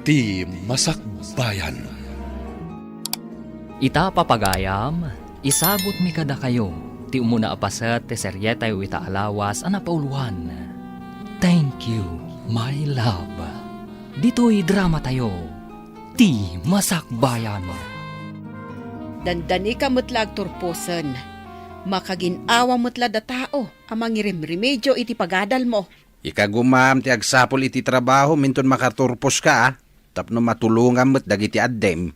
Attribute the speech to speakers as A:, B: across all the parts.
A: Ti Masakbayan.
B: Ita papagayam, isagot mi kada kayo, ti umuna apasat ti seryeta yu ita alawas anapauluan. Thank you, my love. Dito'y drama tayo, Ti Masakbayan.
C: Dandani ka mutlag turposan. Makaginawa mutla da tao, amang remedyo iti pagadal mo.
D: Ikagumam ti agsapol iti trabaho, minton makaturpos ka tapno matulungan mo't dagiti addem.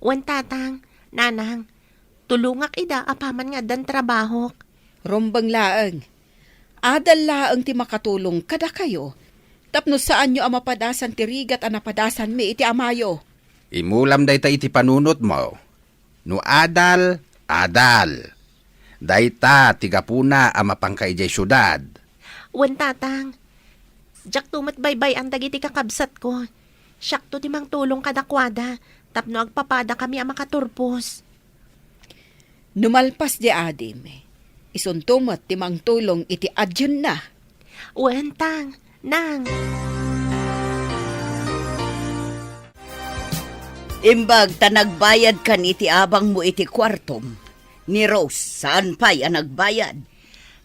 E: Wan tatang, nanang, tulungak ida apaman nga dan trabaho.
C: Rombang laeng. Adal laeng ti makatulong kada kayo. Tapno saan nyo amapadasan ti rigat anapadasan mi iti amayo.
D: Imulam dayta iti panunot mo. No adal, adal. Dayta tigapuna amapangkay jay syudad.
E: Wan tatang, jak tumat baybay ang dagiti kakabsat ko. Siyak to timang tulong kadakwada, tapno agpapada kami ang makaturpos.
C: Numalpas di adim. Isuntumot timang tulong iti adyon na.
E: Wan tang, nang.
F: Imbag ta nagbayad kan iti abang mo iti kwartom. Ni Rose, saan pa'y ang nagbayad?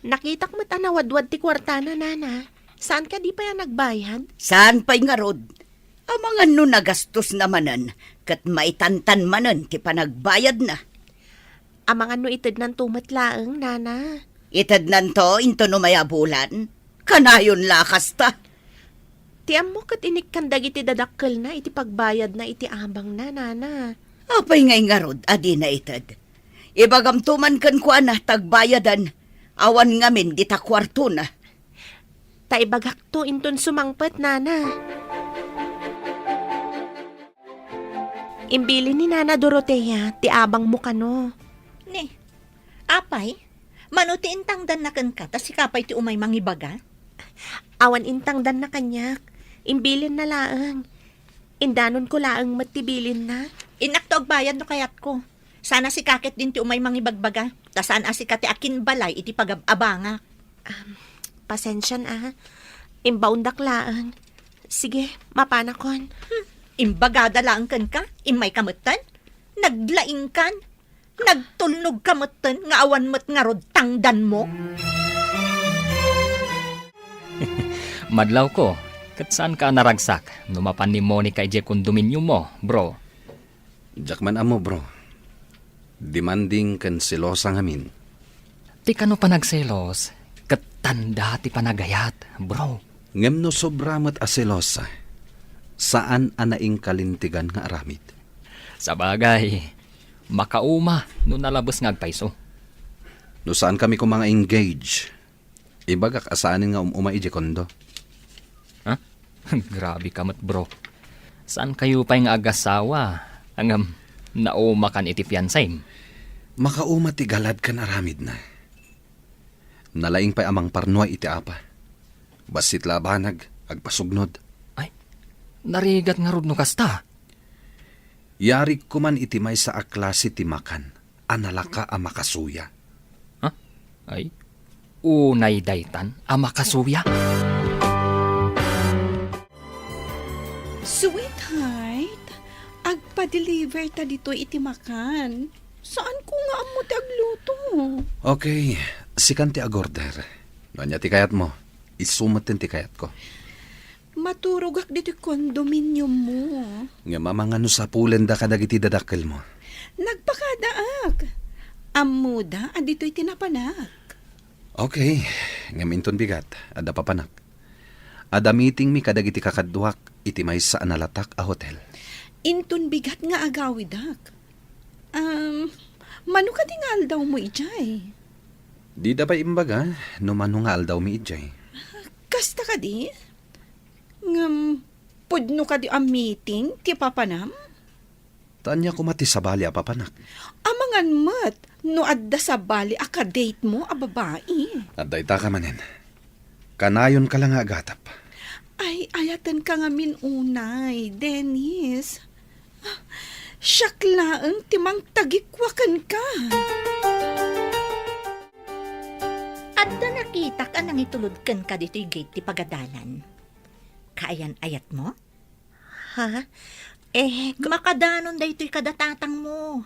E: Nakitak mo't anawadwad ti kwartana, nana. Saan ka di pa yan nagbayad?
F: Saan pa'y nga rod? Amangan no nagastos namanan, kat maitantan manan ti panagbayad na.
E: Amangan no itid ng tumatlaeng, nana.
F: Itad nanto, into no mayabulan. Kanayon lakas ta.
E: Tiam mo kat inikkandag iti dadakkel na, iti pagbayad na iti abang na, nana.
F: Apay ngay nga rod, adi na itad. Ibagam tuman kan kwa na tagbayadan, awan ngamin di ta kwarto na.
E: Taibagak to inton sumangpet, nana. Imbili ni Nana Dorotea, ti abang mo kano.
G: Ni, apay, manuti intang dan na kan ka, tas sikapay ti umay mangibaga.
E: Awan intang dan na kanyak, imbilin na laang. Indanon ko laang matibilin na.
G: Inakto agbayad no kayat ko. Sana si kakit din ti umay mangibagbaga, tas saan asika ti akin balay iti pagabanga.
E: Pasensya na, imbaundak laang. Sige, mapanakon.
G: Imbagada lang kan ka, imay kamutan, naglaing kan, nagtulnog kamutan, nga awan mo't nga rod tangdan mo.
B: Madlaw ko, kat saan ka naragsak? Numapan ni Monica ije kondominium mo, bro.
D: Jakman amo bro. Demanding kan silosa ngamin.
B: Ti kano pa nagselos, kat tanda ti panagayat, bro.
D: Ngem no sobramat asilosa. Saan anaing kalintigan nga aramid?
B: Sa bagay, makauma no nalabas nga agpaiso.
D: No saan kami kung mga engage? Ibagak asaanin nga umay ije kondo.
B: Ha? Grabe ka mat bro. Saan kayo pa yung agasawa? Hanggang nauma kan iti fiancay?
D: Makauma ti galad kan aramid na. Nalaing pa'y amang parnoy iti apa. Basit labanag, agpasugnod.
B: Narigat nga rod no kasta.
D: Yari ko man iti may sa aklase ti makan, analaka a makasuya.
B: Ha? Ay, unay daytan a makasuya.
H: Sweetheart, agpa-deliver ta dito iti makan. Saan ko nga amo ti agluto?
D: Okay, sikan ti agorder. Ganya ti kayat mo, isumat din ti kayat ko.
H: Maturog ak dito kondominium mo.
D: Nga mamangano sa pulen da kadagiti dadakkel mo.
H: Nagpakadaak. Amuda, adito'y tinapanak.
D: Okay, nga minton bigat, ada papanak. Ada meeting mi kadagiti kakadduak, iti may sa analatak a hotel.
H: Inton bigat nga agawidak. Mano ka tingal daw mo ijay?
D: Di da ba imbaga, no manungal daw mi ijay.
H: Kasta ka di? Pudno ka di ang meeting, ti papanam?
D: Tanya ko mati sa bali a papanak.
H: Amangan mat, no adda sa bali akadate mo a babae.
D: At dayta ka manin. Kanayon ka lang agatap.
H: Ay, ayatan ka nga unay, Dennis. Syaklaan timang tagikwakan ka.
G: Adda nakita ka nang itulod kan ka dito'y gate ti pagadalan. Kaayan ayat mo?
E: Ha?
G: Makadanon da ito'y kadatatang mo.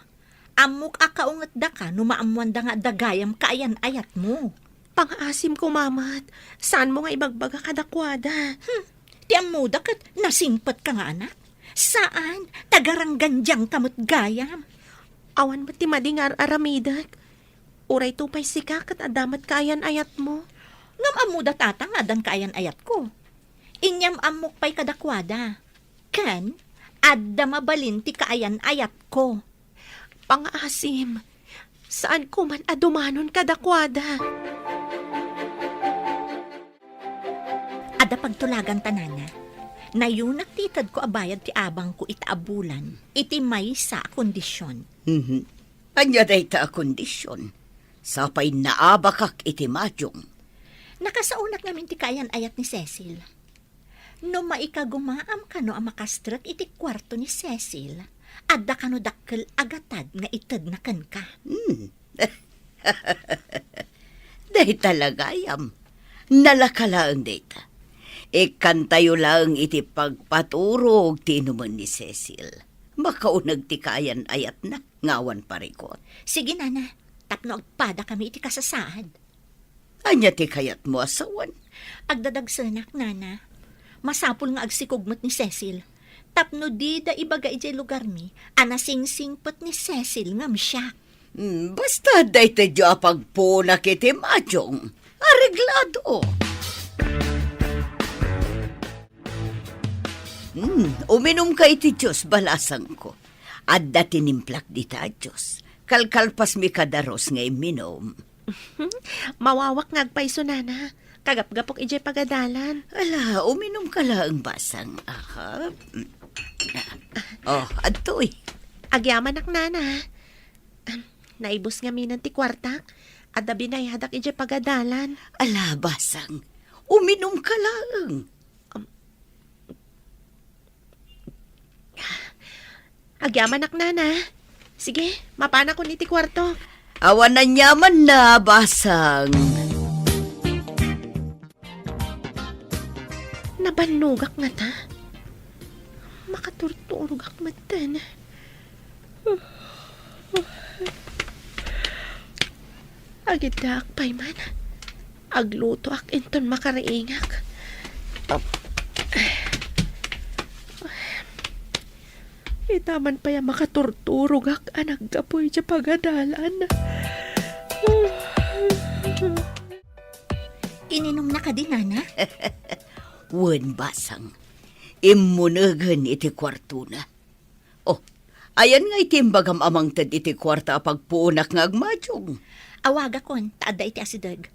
G: Amok akaungat da ka, numaamuan da nga dagayam kaayan ayat mo.
E: Pang-asim ko, mamat. Saan mo nga ibagbaga kadakwada?
G: Ti amuda kat nasimpat ka nga anak. Saan? Tagaranggandyang kamot gayam.
E: Awan mo ti madingar aramidak. Uray tupay sika kat adamat kaayan ayat mo.
G: Ngam amuda tatang adan kaayan ayat ko. Inyam amok pa'y kadakwada. Kan, adda mabalin ti kaayan ayat ko.
E: Pang-asim. Saan ko man adumanon kadakwada?
G: Ada pagtulagan tanana. Na yun naktitad ko abayad ti abang ko itaabulan. Iti may sa kondisyon.
F: Anya day ta kondisyon. Sapay naabakak iti madyong.
G: Nakasaunat ngamin ti kayan ayat ni Cecil. No maikagumaam ka no ang makastrat iti kwarto ni Cecil. Adda ka no dakkel agatad nga itad na kan ka.
F: Day talagayam. Nalakalaan day ta. Ikantayo lang iti pagpaturog tinuman ni Cecil. Makaunag ti kayan ayat na ngawan parikot.
G: Sige nana, tapno agpada kami iti kasasaad.
F: Anya ti kayat mo asawan.
G: Agdadagsanak nana. Masapul nga agsikugmat ni Cecil. Tapno di da ibaga ijay lugar mi, anasingsingpot ni Cecil ngam siya.
F: Basta day te jo pagpunak iti madyong. Areglado. Uminom ka iti Diyos, balasang ko. Adda tinimplak di ta, Diyos. Kalkalpas mi kadaros nga iminom.
E: Mawawak nga agpaiso, nana. Kagap-gapok ijay pagadalan.
F: Ala, uminom ka lang basang. Aha. Oh, adtoy.
E: Agyaman ak, nana. Naibos nga minan ti kwartak. Adda binayadak ijay pagadalan.
F: Ala, basang. Uminom ka lang.
E: Agyaman ak, nana. Sige, mapana ko ni ti kwarto.
F: Awan na nyaman na, basang.
E: Nabanugak nga ta. Makaturturog ak matan. Agidak pa'y man. Agluto ak inton makaraingak. Itaman pa yung makaturturog ak anak gapoy dya pagadalan.
G: Ininom na ka din, nana?
F: Wen basang. Imunagan iti kwarto na. Oh, ayan nga itimbagam amang tad iti kwarta pagpuunak nga agmadyong.
G: Awaga kon, taadda iti asidag.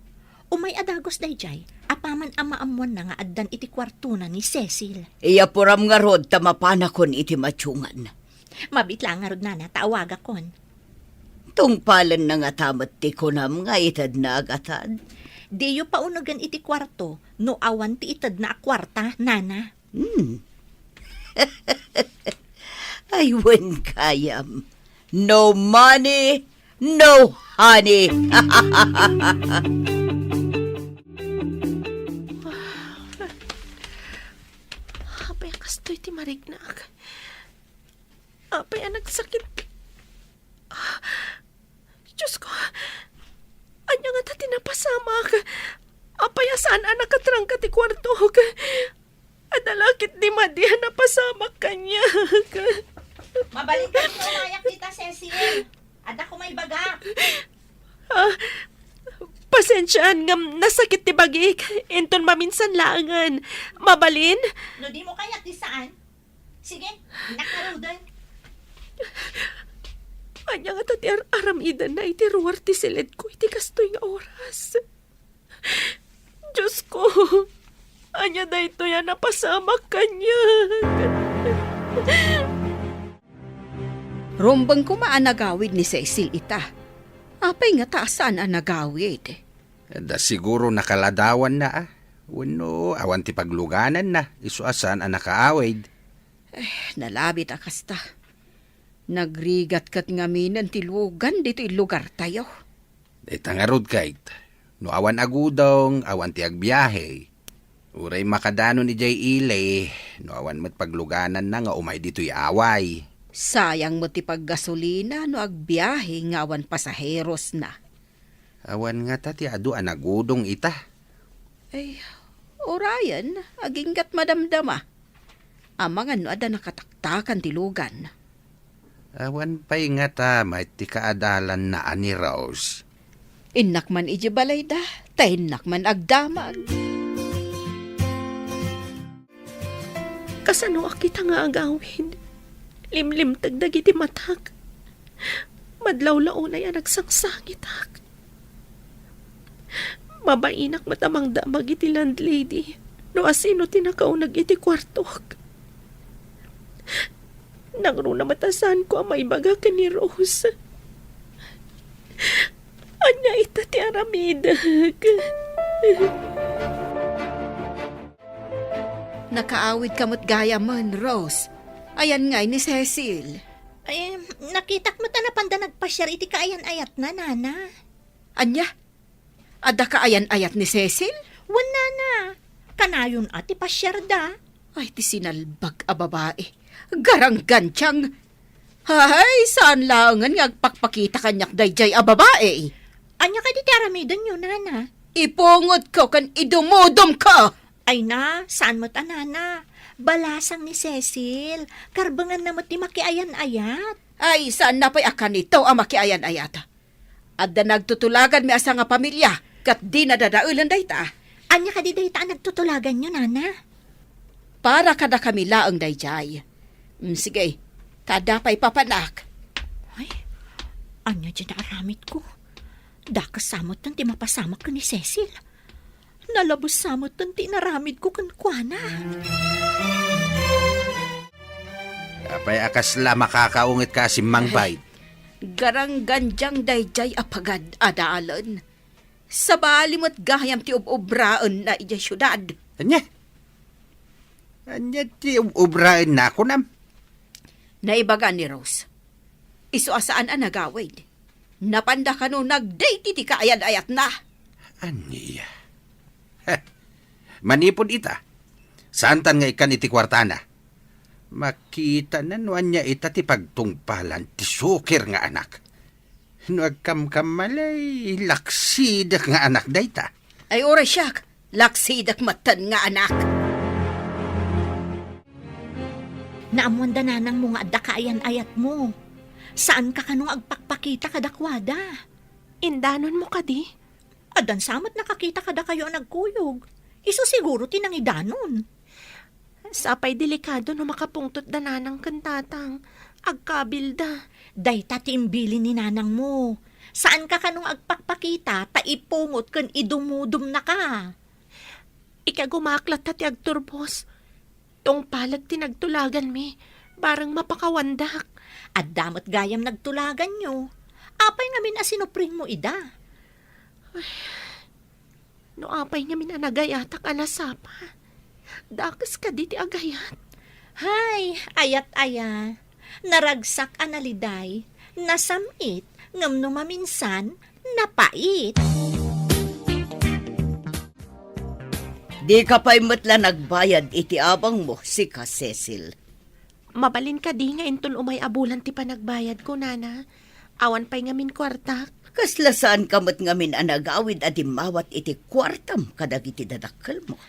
G: Umay adagos dayjay, apaman amaamuan na nga addan iti kwarto na ni Cecil.
F: Iya puram nga rod tamapanakon iti matyungan.
G: Mabitla nga rod nana, taawaga kon.
F: Tungpalan na nga tamat ti kunam nga itad na agatad.
G: Diyo paunugan iti kwarto, no awan ti itad na akwarta, nana.
F: Ay, wen kayam. No money, no honey.
E: Apay ang kastoy ti marignak. Apay ang nagsakit. Diyos ko, anya nga ta tinapasamak. Apay asaan ang nakatrangka ti kwarto. Adalakit di madihan na pasamak kanya.
G: Mabalikan mo, mayak kita, Cecil. Ada ko may baga.
E: Pasensyaan nga nasakit ti bagik. Inton maminsan laangan. Mabalin?
G: No di mo kaya ti saan? Sige, nakarudan.
E: Anya nga tati aramidan na iti ruwar ti silid ko iti kastoy nga oras. Diyos ko, anya da ito yan napasamak kanya.
C: Rombang kumaan nagawid ni Cecil ita. Apay nga taasan ang nagawid.
D: Da siguro nakaladawan na ah. Wano, awan ti pagluganan na. Isuasan ang nakaawid.
C: Nalabit akasta. Nagrigat kat nga minan ti lugan dito ilugar tayo.
D: Dahil tangarod kahit. No awan agudong, awan ti agbiyahe. Uray makadano ni Jay Ile, no awan mo't pagluganan na nga umay dito'y away.
C: Sayang mo ti paggasolina no agbiyahe nga awan pasaheros na.
D: Awan nga ti adu anagudong ita.
C: Ay, orayan, aginggat madamdama. Amang ano ada nakataktakan ti lugan.
D: Awan pa'y nga may ti kaadalan na ani Rose.
C: Inak man iji balay da, tahinak man agdamag.
E: Kasano kita nga agawin? Limlim tagdag iti matak. Madlaw-launay ang nagsangsangitak. Mabainak matamang damag iti landlady. No asino tinakaunag iti kwartok. Nangruna matasan ko ang maibaga ka ni Rose. Anya ita ti aramidag.
C: Nakaawid kamot gaya man, Rose. Ayan ngay ni Cecil.
G: Ay, nakitak mo ta na panda nagpasyar iti kaayan ayat na, nana.
C: Anya? Ada ka ayan-ayat ni Cecil?
G: Wala na. Kanayon ati pasyar da.
C: Ay, ti sinalbag a babae. Garang gantyang. Hay, saan langan nga agpakpakita kanyak dayjay a babae?
G: Anya ka di taramidan nyo, nana.
C: Ipungot ko kan idumudom ka.
G: Ay na, saan mo ta, nana? Balasang ni Cecil. Karbangan na mo ti makiayan-ayat.
C: Ay, saan na pa'y akan ito ang makiayan-ayata? Adda nagtutulagan mi asa nga pamilya, kat di nadadaulan dayta.
G: Anya ka di dayta nagtutulagan nyo, nana?
C: Para kada kami laang dayjay. Sige, tada pa'y papanak.
G: Ay, anya dyan na aramit ko. Dakasamot ng ti mapasamak ko ni Cecil. Nalabos samot ng ti naramid ko kan kuana.
D: Apay akasla makakaungit ka si Mang Bayt.
C: Garang ganjang dayjay apagad adaalan. Sa balimot gahayam ti ubraan na ija syudad.
D: Anya? Anya ti ubrain na ako nam?
C: Naibaga ni Rose. Isu asaan ang nagawid. Napanda ka no nag-date iti kaayad-ayat na.
D: Anya? Manipod ita. Saan tan nga ikan iti kwartana? Makita na nuan niya ita ti pagtungpalan ti sukir nga anak. Nuagkamkamalay laksidak nga anak dayta.
C: Ay oras siyak, laksidak matan nga anak.
G: Naamwanda na ng mga adakaayan-ayat mo. Saan ka kanong agpakpakita kadakwada?
E: Indanon mo ka di?
G: Adan samot nakakita kada kayo ang nagkuyog. Iso siguro tinangidanon.
E: Sapay delikado no makapungtot da nanang kantatang. Agkabilda.
G: Dayta tiimbili ni nanang mo. Saan ka kanong agpakpakita, taipungot kan idumudum na ka.
E: Ikagumaklat ti agturbos. Tong palag tinagtulagan mi. Barang mapakawandak.
G: At damot gayam nagtulagan nyo. Apay ngamin asinupring mo ida.
E: No apay nga minanagayatak anasapa. Dakas ka di ti agayat.
G: Hay, ayat-aya. Naragsak analiday. Nasamit. Ngam no maminsan, napait.
F: Di ka pa'y matla nagbayad iti abang mo, si ka Cecil.
E: Mabalin ka di nga intol umay abulan ti panagbayad ko, nana. Awan pa'y ngamin kwartak.
F: Kaslasaan kamot ngamin ang nagawid at imawat iti kwartam kadag iti dadakkel mo.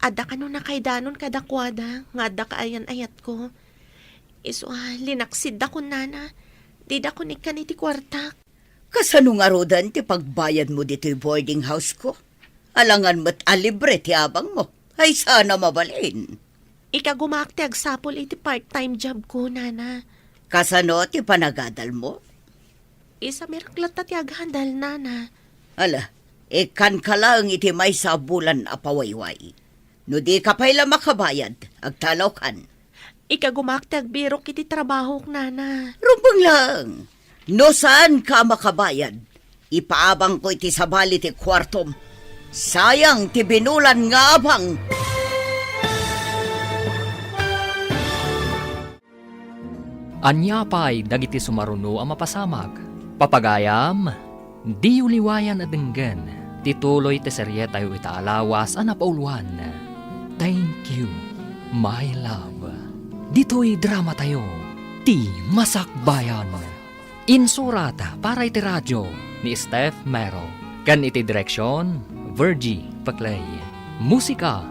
E: Ada ka no nakaidanon kadakwada, nga ada ka ayan-ayat ko. Iso linaksid da ko, nana. Di da ko nikan iti kwartak.
F: Kasano nga rodan ti pagbayad mo dito boarding house ko? Alangan mo't alibre ti abang mo. Ay sana mabalin.
E: Ikagumak ti agsapol iti part-time job ko, nana.
F: Kasano ti panagadal mo?
E: Isa miraklat ti aghandal, nana.
F: Ala, ikan ka lang iti may sabulan apawayway. No di ka pa'y makabayad, agtalaw kan.
E: Ikagumak ti agbirok iti trabaho, nana.
F: Rumbang lang. No saan ka makabayad? Ipaabang ko iti sabali ti kwartom. Sayang ti binulan nga abang.
B: Anya pa'y dagiti sumaruno ang mapasamag. Papagayam, di uliwayan at denggan. Tituloy ti serye tayo itaalawas a napauluan. Thank you, my love. Dito'y drama tayo, ti Masakbayan. Insurata para iti radyo ni Steph Mero. Kan iti direksyon, Virgie Paclay. Musika,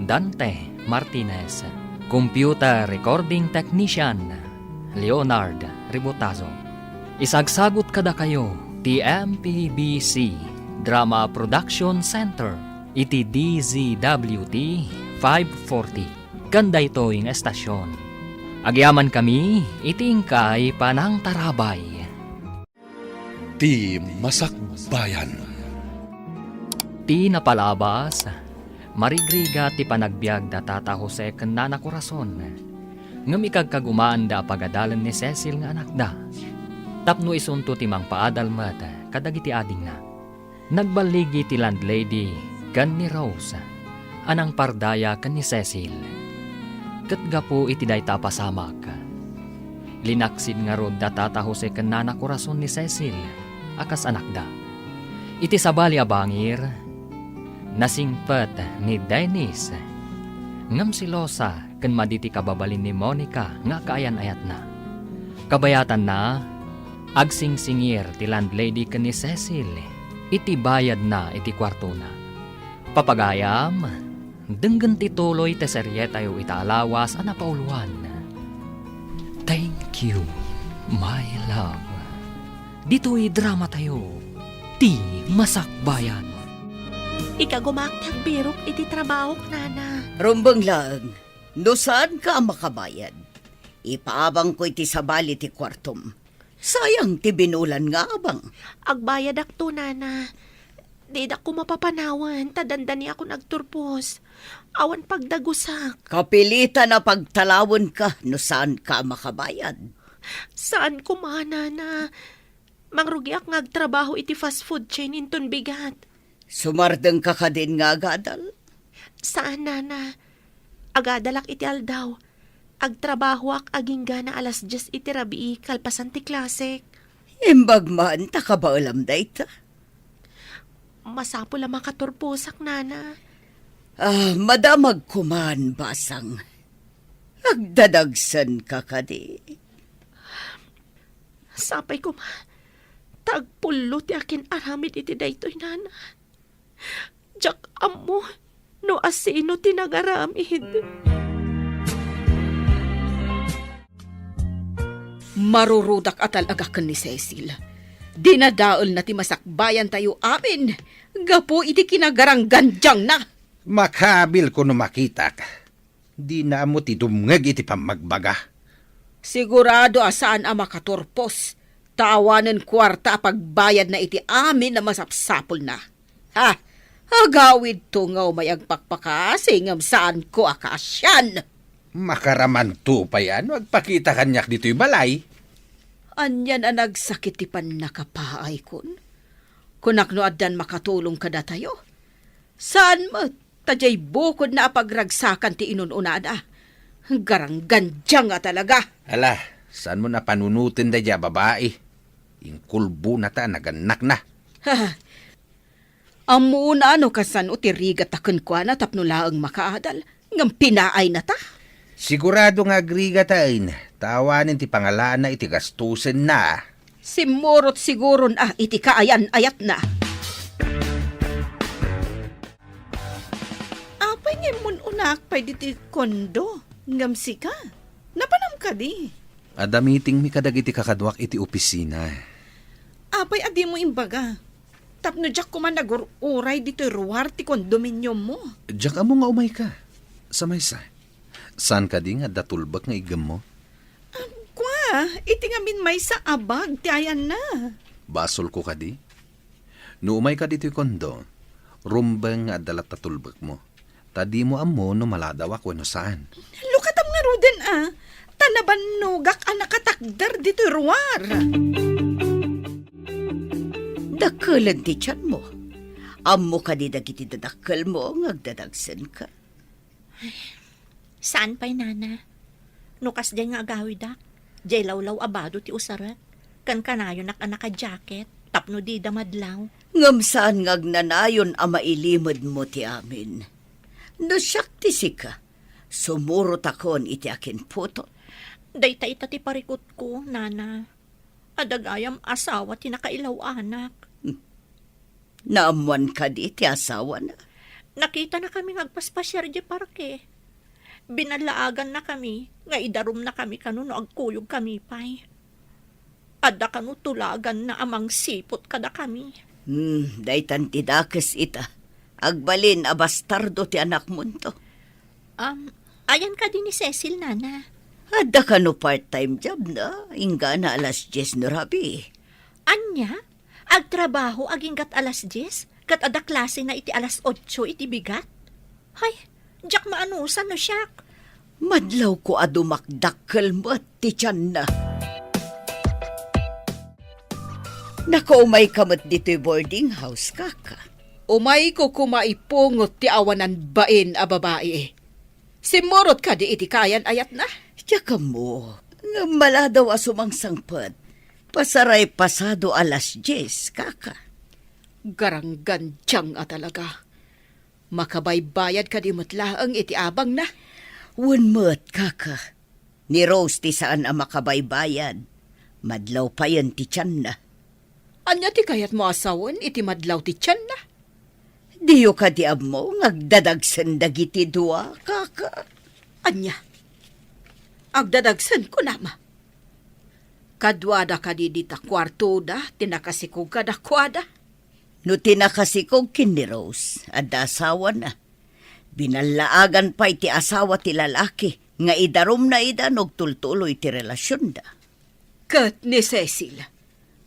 B: Dante Martinez. Computer Recording Technician, Leonard Ributazo. Isagsagot kada kayo, ti MPBC Drama Production Center, iti DZWT 540. Ganda ito yung estasyon. Agyaman kami, itingkay panang tarabay.
A: Ti Masakbayan.
B: Ti napalabas, marigriga ti panagbiag da Tata Jose ken Nana Corazon. Ngem ikagkagumaan da pagadalan ni Cecil nga anak da. Tapno isunto ti mang paadalmat kadagiti ading na. Nagbaligi ti landlady kan ni Rose, anang pardaya kan ni Cecil. Katgapo iti dayta pasamak. Linaksid nga rod da Tata Jose ken Nana Corazon ni Cecil, akas anak da. Iti sabali abangir, nasingpet ni Dennis. Ngam si Losa ken maditi kababalin ni Monica nga kaayan-ayat na. Kabayatan na, agsingsingir ti landlady ken ni Cecil, iti bayad na iti kwarto na. Papagayam, denggan tituloy te serye tayo itaalawas a napauluan. Thank you, my love. Dito'y drama tayo, ti Masakbayan.
E: Ikagumaktag birok iti trabaho, nana.
F: Rumbang lang, no saan ka makabayad? Ipaabang ko iti sabali ti kwartom. Sayang ti binulan nga abang.
E: Agbayad akto, nana. Di da ko mapapanawan, tadandani ako nagturpos. Awan pagdagusak.
F: Kapilitan na pagtalawon ka no saan ka makabayad.
E: Saan ko nana? Mangrugiak ngagtrabaho iti fast food chain inton bigat.
F: Sumardeng ka ka din nga agadal.
E: Saan, nana? Agadalak iti aldaw. Agtrabaho ak aging gana alas 10 iti rabii kalpasan ti klasik.
F: Imbag man, taka ba alam dayta?
E: Masapo lamang katurpusak, nana.
F: Madamag kuman, basang. Agdadagsan ka kadi.
E: Sapay ko tagpulo ti akin aramid iti daytoy, nana. Jak amo, no asino tinagaramid.
C: Marurudak atal agakan ni Cecil. Dinadaol na ti Masakbayan tayo amin. Gapo iti kinagarang ganjang na.
D: Makabil ko no makita ka. Di na mo ti dumngag iti pamagbaga.
C: Sigurado asaan ang makaturpos. Tawanan kwarta pagbayad na iti amin na masapsapol na. Ha? Agawid to nga may agpakpakasi ngam saan ko akasyan.
D: Makaraman to pa yan, magpakita kanyak dito'y balay.
C: Anyan ang nagsakit ti pan nakapaay kun. Kunakno addan makatulong kada tayo. Saan mo? Tajay bukod na apagragsakan ti inununada. Garang gandyang nga talaga.
D: Ala, saan mo na panunutin da dya babae? Ingkulbo na ta, naganak na.
C: Ha, amuna ano kasan utirigat taken kwa na tapno laang makaadal. Ngam pinaay na ta.
D: Sigurado nga agrigatain, tawanin ti pangalaan na iti gastusin na.
C: Simurot siguron iti kaayan-ayat na.
H: Apay ngay mun unak pay diti kondo. Ngamsi ka. Napanam ka di.
D: Adamiting mi kadagiti kakadwak iti opisina.
H: Apay adi mo imbaga. Tapno jak ko man nagururay dito ruwar ti kondominium mo.
D: Diyak amo nga umay ka. Samaysa. Saan ka di nga datulbak nga igam mo?
H: Kwa, iti nga min may sa abag ti ayan na.
D: Basol ko ka di? No umay ka dito'y kondo, rumbang nga dalat tatulbak mo. Tadi mo amo no maladaw ako no saan.
H: Lukatam nga ruden Tanaban nugak nakatakdar dito ruwar.
F: Dakalan ti tiyan mo. Amo ka di dagiti dadakal mo, ngagdadagsan ka.
G: Saan pa'y nana? Nukas day nga agawid dak. Jay lawlaw abado ti usarat. Kan kanayo nak anaka-jacket. Tapno di damadlaw.
F: Ngam saan ngagnanayon a mailimod mo ti amin. No siyak ti sika, sumurot akon iti akin puto.
G: Dayta ita ti parikot ko, nana. Adagayam asawa ti nakailaw anak.
F: Naamuan ka di ti asawa na.
G: Nakita na kami ngagpaspasyar di parke. Binalaagan na kami, nga idarum na kami kanu no agkuyog kami pay. Adda kanu tulagan na amang sipot kada kami.
F: Daytan ti dakes ita. Agbalin a bastardo ti anak mo to.
G: Ayan ka din ni Cecil, nana.
F: Adda ka no part-time job na. Inga na alas 10 no rabi.
G: Anya? Agtrabaho aging gat alas 10? Kat ada klase na iti alas 8 iti bigat? Hay, jak maanusan no siyak.
F: Madlaw ko adumakdakkel mo at ti tiyan na. Nakaumay kamot dito'y boarding house, kaka.
C: Umay ko kumaipungot ti awanan bain a babae. Simurot ka di iti kayan ayat na.
F: Tsaka mo, nga maladaw asumang sangpad. Pasaray pasado alas 10, kaka.
C: Garanggan tiyang a talaga. Makabaybayad ka di matlaang iti abang na.
F: Wunmot, kaka. Ni Rose ti saan ang makabaybayad. Madlaw pa yan ti tiyan na.
C: Anya ti kayat mo asawan iti madlaw ti tiyan na.
F: Diyo ka di mo, ngagdadagsan dagiti dua, kaka.
C: Anya, agdadagsan ko nama. Kadwada ka di dita kwarto da, tinakasikog ka da kwada.
F: No tinakasikog kin ni Rose, adda asawa na. Binalaagan pa iti asawa ti lalaki, nga idarom na idanog tultuloy ti relasyon da.
C: Kat ni Cecil,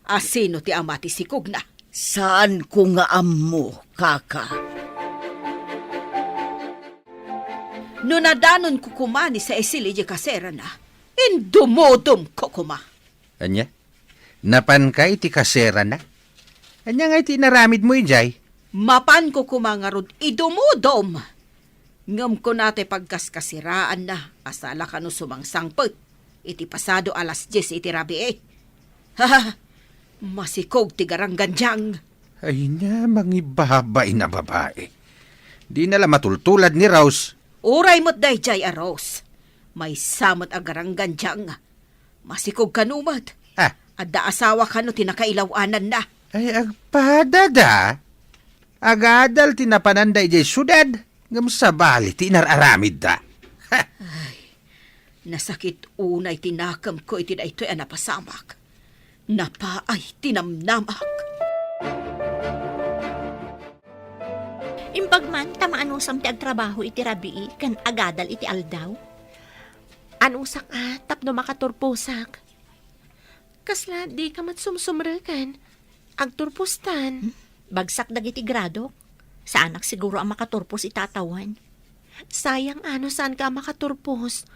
C: asino ti ama ti sikog na.
F: Saan ko nga ammo, kaka?
C: No nadanon ko kumani sa esilidya kasera na, indumodom ko kuma.
D: Anya? Napan ka iti kasera na? Anya nga iti naramid mo ijay?
C: Mapan ko kumangarod, idumodom. Ngam ko nate pagkaskasiraan na, asala ka no sumangsangpot. Iti pasado alas 10 iti rabi eh. Ha, masikog ti garanggandyang.
D: Ay na, mangibabay na babae. Di nala matultulad ni Rose.
C: Uray mo't dayjay a Rose. May samot agaranggandyang. Masikog kanumat.
D: Ah,
C: Adda asawa ka no tinakailawanan na.
D: ay agpadada. Agadal tinapananda ijay syudad. Ngam sa bali, tinararamid da. Ha!
C: Nasakit unay tinakam ko iti da ito'y anapasamak. Napaay tinamnamak.
G: Imbagman, tamaanusam ti agtrabaho iti rabii, kan agadal iti aldaw.
E: Anusak tapno makaturpusak. Kasla, di ka mat sumsumrekan. Agturpustan.
G: Bagsak dagiti grado. Sa anak siguro ang makaturpos itatawan.
E: Sayang saan ka makaturpos.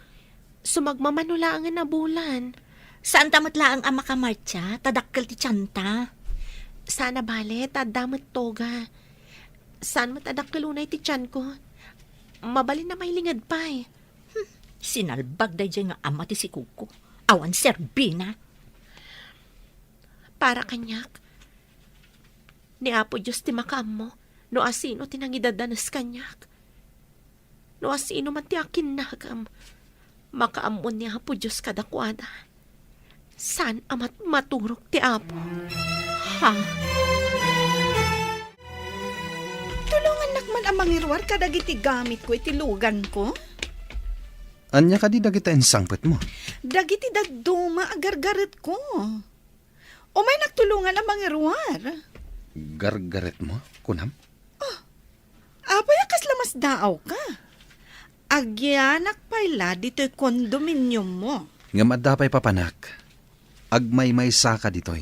E: Sumagmamanulangan na bulan.
G: Saan tamatlaang ang makamartya, tadakkel ti tiyanta.
E: Sana bale, tadamot toga. Saan matadakkel unay ti tiyan ko? Mabalin na may lingad pa eh.
G: Sinalbag day dyan nga ama ti si Kuko. Awan serbina.
E: Para kanyak. Ni Apo Diyos ti makam mo, no asino tinangidadanas kanyak. No asino man ti akin nagam, makaamon ni Apo Diyos kadakwada. San amat maturok ti Apo? Ha?
H: Tulungan nakman ang mangirwar kadagiti gamit ko iti lugan ko.
D: Anya ka di dagita insangpet mo?
H: Dagiti dagduma agargaret ko. O may nagtulungan ang mangirwar.
D: Gargaret mo, kunam?
H: Apay akas lamas daaw ka. Agyanak payla dito'y kondominium mo.
D: Nga madapay papanak. Agmay-may saka ditoy.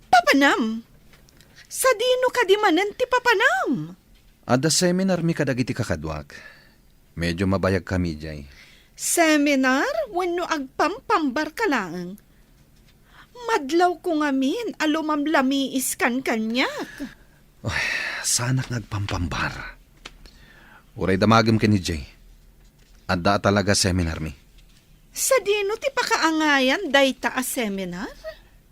H: Papanam. Sa dino ka di manan ti papanam.
D: Ada seminar mi kadagiti kakadwak. Medyo mabayag kami jay.
H: Seminar? Wenno agpampambar ka lang. Madlaw ko ngamin, alumamlamiis kan kanyak.
D: Sanak nagpampambar. Uray damagam ka ni Jay. Adda talaga seminar mi.
H: Sa dino ti pakaangayan dayta a seminar?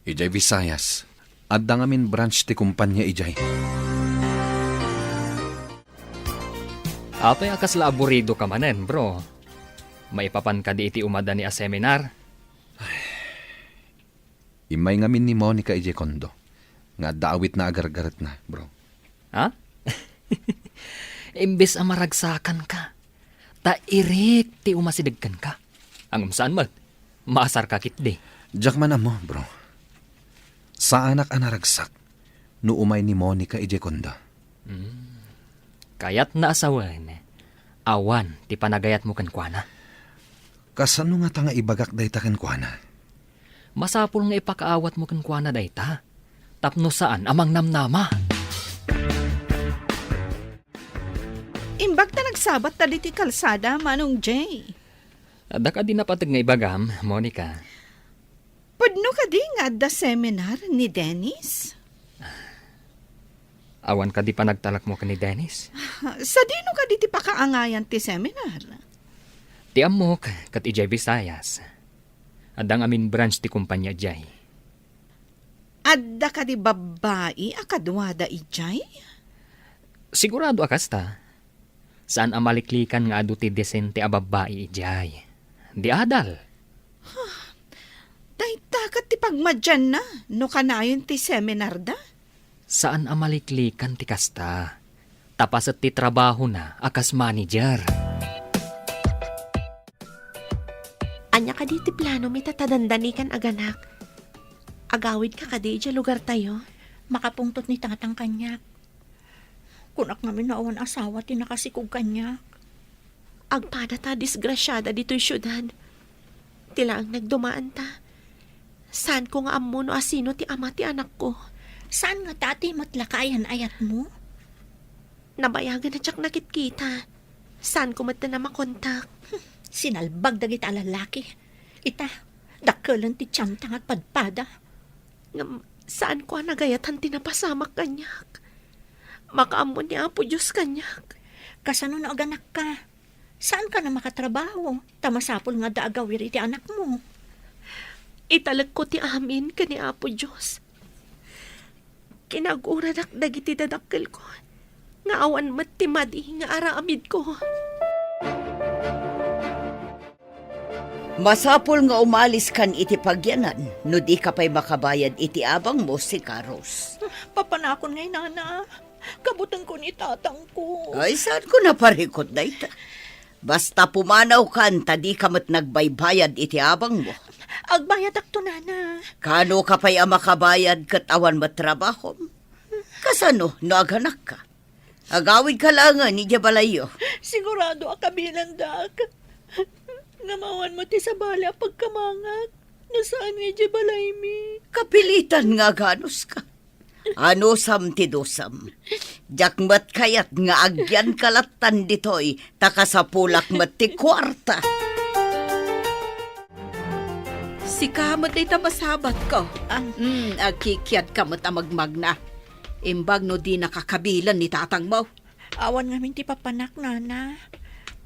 D: Ijay Visayas. Adda ngamin branch ti kumpanya ijay.
B: Apay akas la aburido ka manen, bro. Maipapan ka di iti umada ni a seminar.
D: Imay ngamin ni Monica ijay kondo. Nga daawit na agar-garat na, bro.
B: Ha? Imbes ang maragsakan ka. Ta irik ti umasidagkan ka. Ang saan mat? Maasar ka kitdi.
D: Diyak man mo, bro. Sa anak anaragsak, no umay ni Monica ijay kondo.
B: Kayat na asawan. Awan ti panagayat mo kankwana.
D: Kasano nga tanga ibagak day ta kenkwana?
B: Masapul nga ipakaawat mo kankwana dayta. Tapno saan amang namnama.
H: Imbag ta nagsabat ta diti kalsada, Manong Jay.
B: Ada ka di napatag nga ibagam, Monica.
H: Pudno ka di nga da seminar ni Dennis?
B: Awan ka di pa nagtalak mo ka ni Dennis.
H: Sa dino ka di ti pakaangayan ti seminar?
B: Ti amok kat ijay Visayas. Adang amin branch ti kumpanya jay.
H: Adda ka di babae akadwada ijay?
B: Sigurado akas ta. Saan amaliklikan nga adu ti desente a babae ijay. Di adal.
H: Dayta ka ti pagmadyan na, no kanayon ti seminar da?
B: Saan amaliklikan ti kasta. Tapos at ti trabaho na akas manager.
E: Anya ka di ti plano mi tatadandanikan aganak. Agawid ka kadi dya lugar tayo.
G: Makapungtot ni tatang kanyak. Kunak namin naon asawa ti nakasikog kanyak.
E: Agpada ta disgrasyada dito'y syudad. Tila ang nagdumaan ta. Saan ko nga ammo no asino ti ama ti anak ko?
G: Saan nga tati matlakayan ayat mo?
E: Nabayagan na tsak nakit-kita. Saan ko mata na makontak?
G: Sinalbag dagit a lalaki. Ita, dakkelan ti tiyantang at padpada.
E: Saan ko nagayatan tinapasamak kanyak? Makaamon ni Apo Diyos kanyak.
G: Kasano na aganak ka? Saan ka na makatrabaho? Tamasapol nga daagawir iti anak mo.
E: Italag ko ti amin ka ni Apo Diyos. Kinaguradak dagiti dadakkel ko. Nga awan matimadi nga araamid ko.
F: Masapol nga umalis kan iti pagyanan, no di ka pa'y makabayad iti abang mo si Karos.
G: Papanakon ngay nana. Kabutan ko ni tatang ko.
F: Ay, saan ko naparikot na ita? Basta pumanaw kan, tadi kamat nagbaybayad iti abang mo.
G: Agbayad akto nana.
F: Kano ka pa'y makabayad katawan matrabaho? Kasano, no aganak ka? Agawid ka lang ni Jabalayo.
G: Sigurado akabilang dak. Ngamawan mo ti sa bala pagkamangak. Nasaan nga di balay mi?
F: Kapilitan nga ganos ka. Ano sam ti dosam? Jakmat kayat nga agyan kalatan ditoy, takasapulak mat ti kwarta.
C: Si kamot ay tabasabat ko. Agkikiat kamot ang magmagna. Imbag no di nakakabilan ni tatang mo.
G: Awan ngamin ti papanak nana.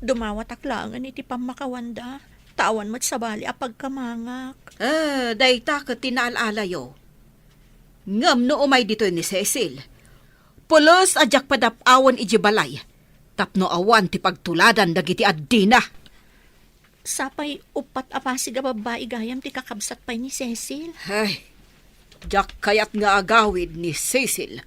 G: Dumawat aklangan iti pamakawanda. Tawan mo't sabali a pagkamangak.
C: Dayta ka tinaalalayo. Ngam no umay dito ni Cecil. Pulos ajak padapawan iji balay. Tapno awan ti pagtuladan dagiti addina.
G: Sapay upat apasig a babae gayam ti kakabsat pay ni Cecil.
C: Ay, jak kayat nga agawid ni Cecil.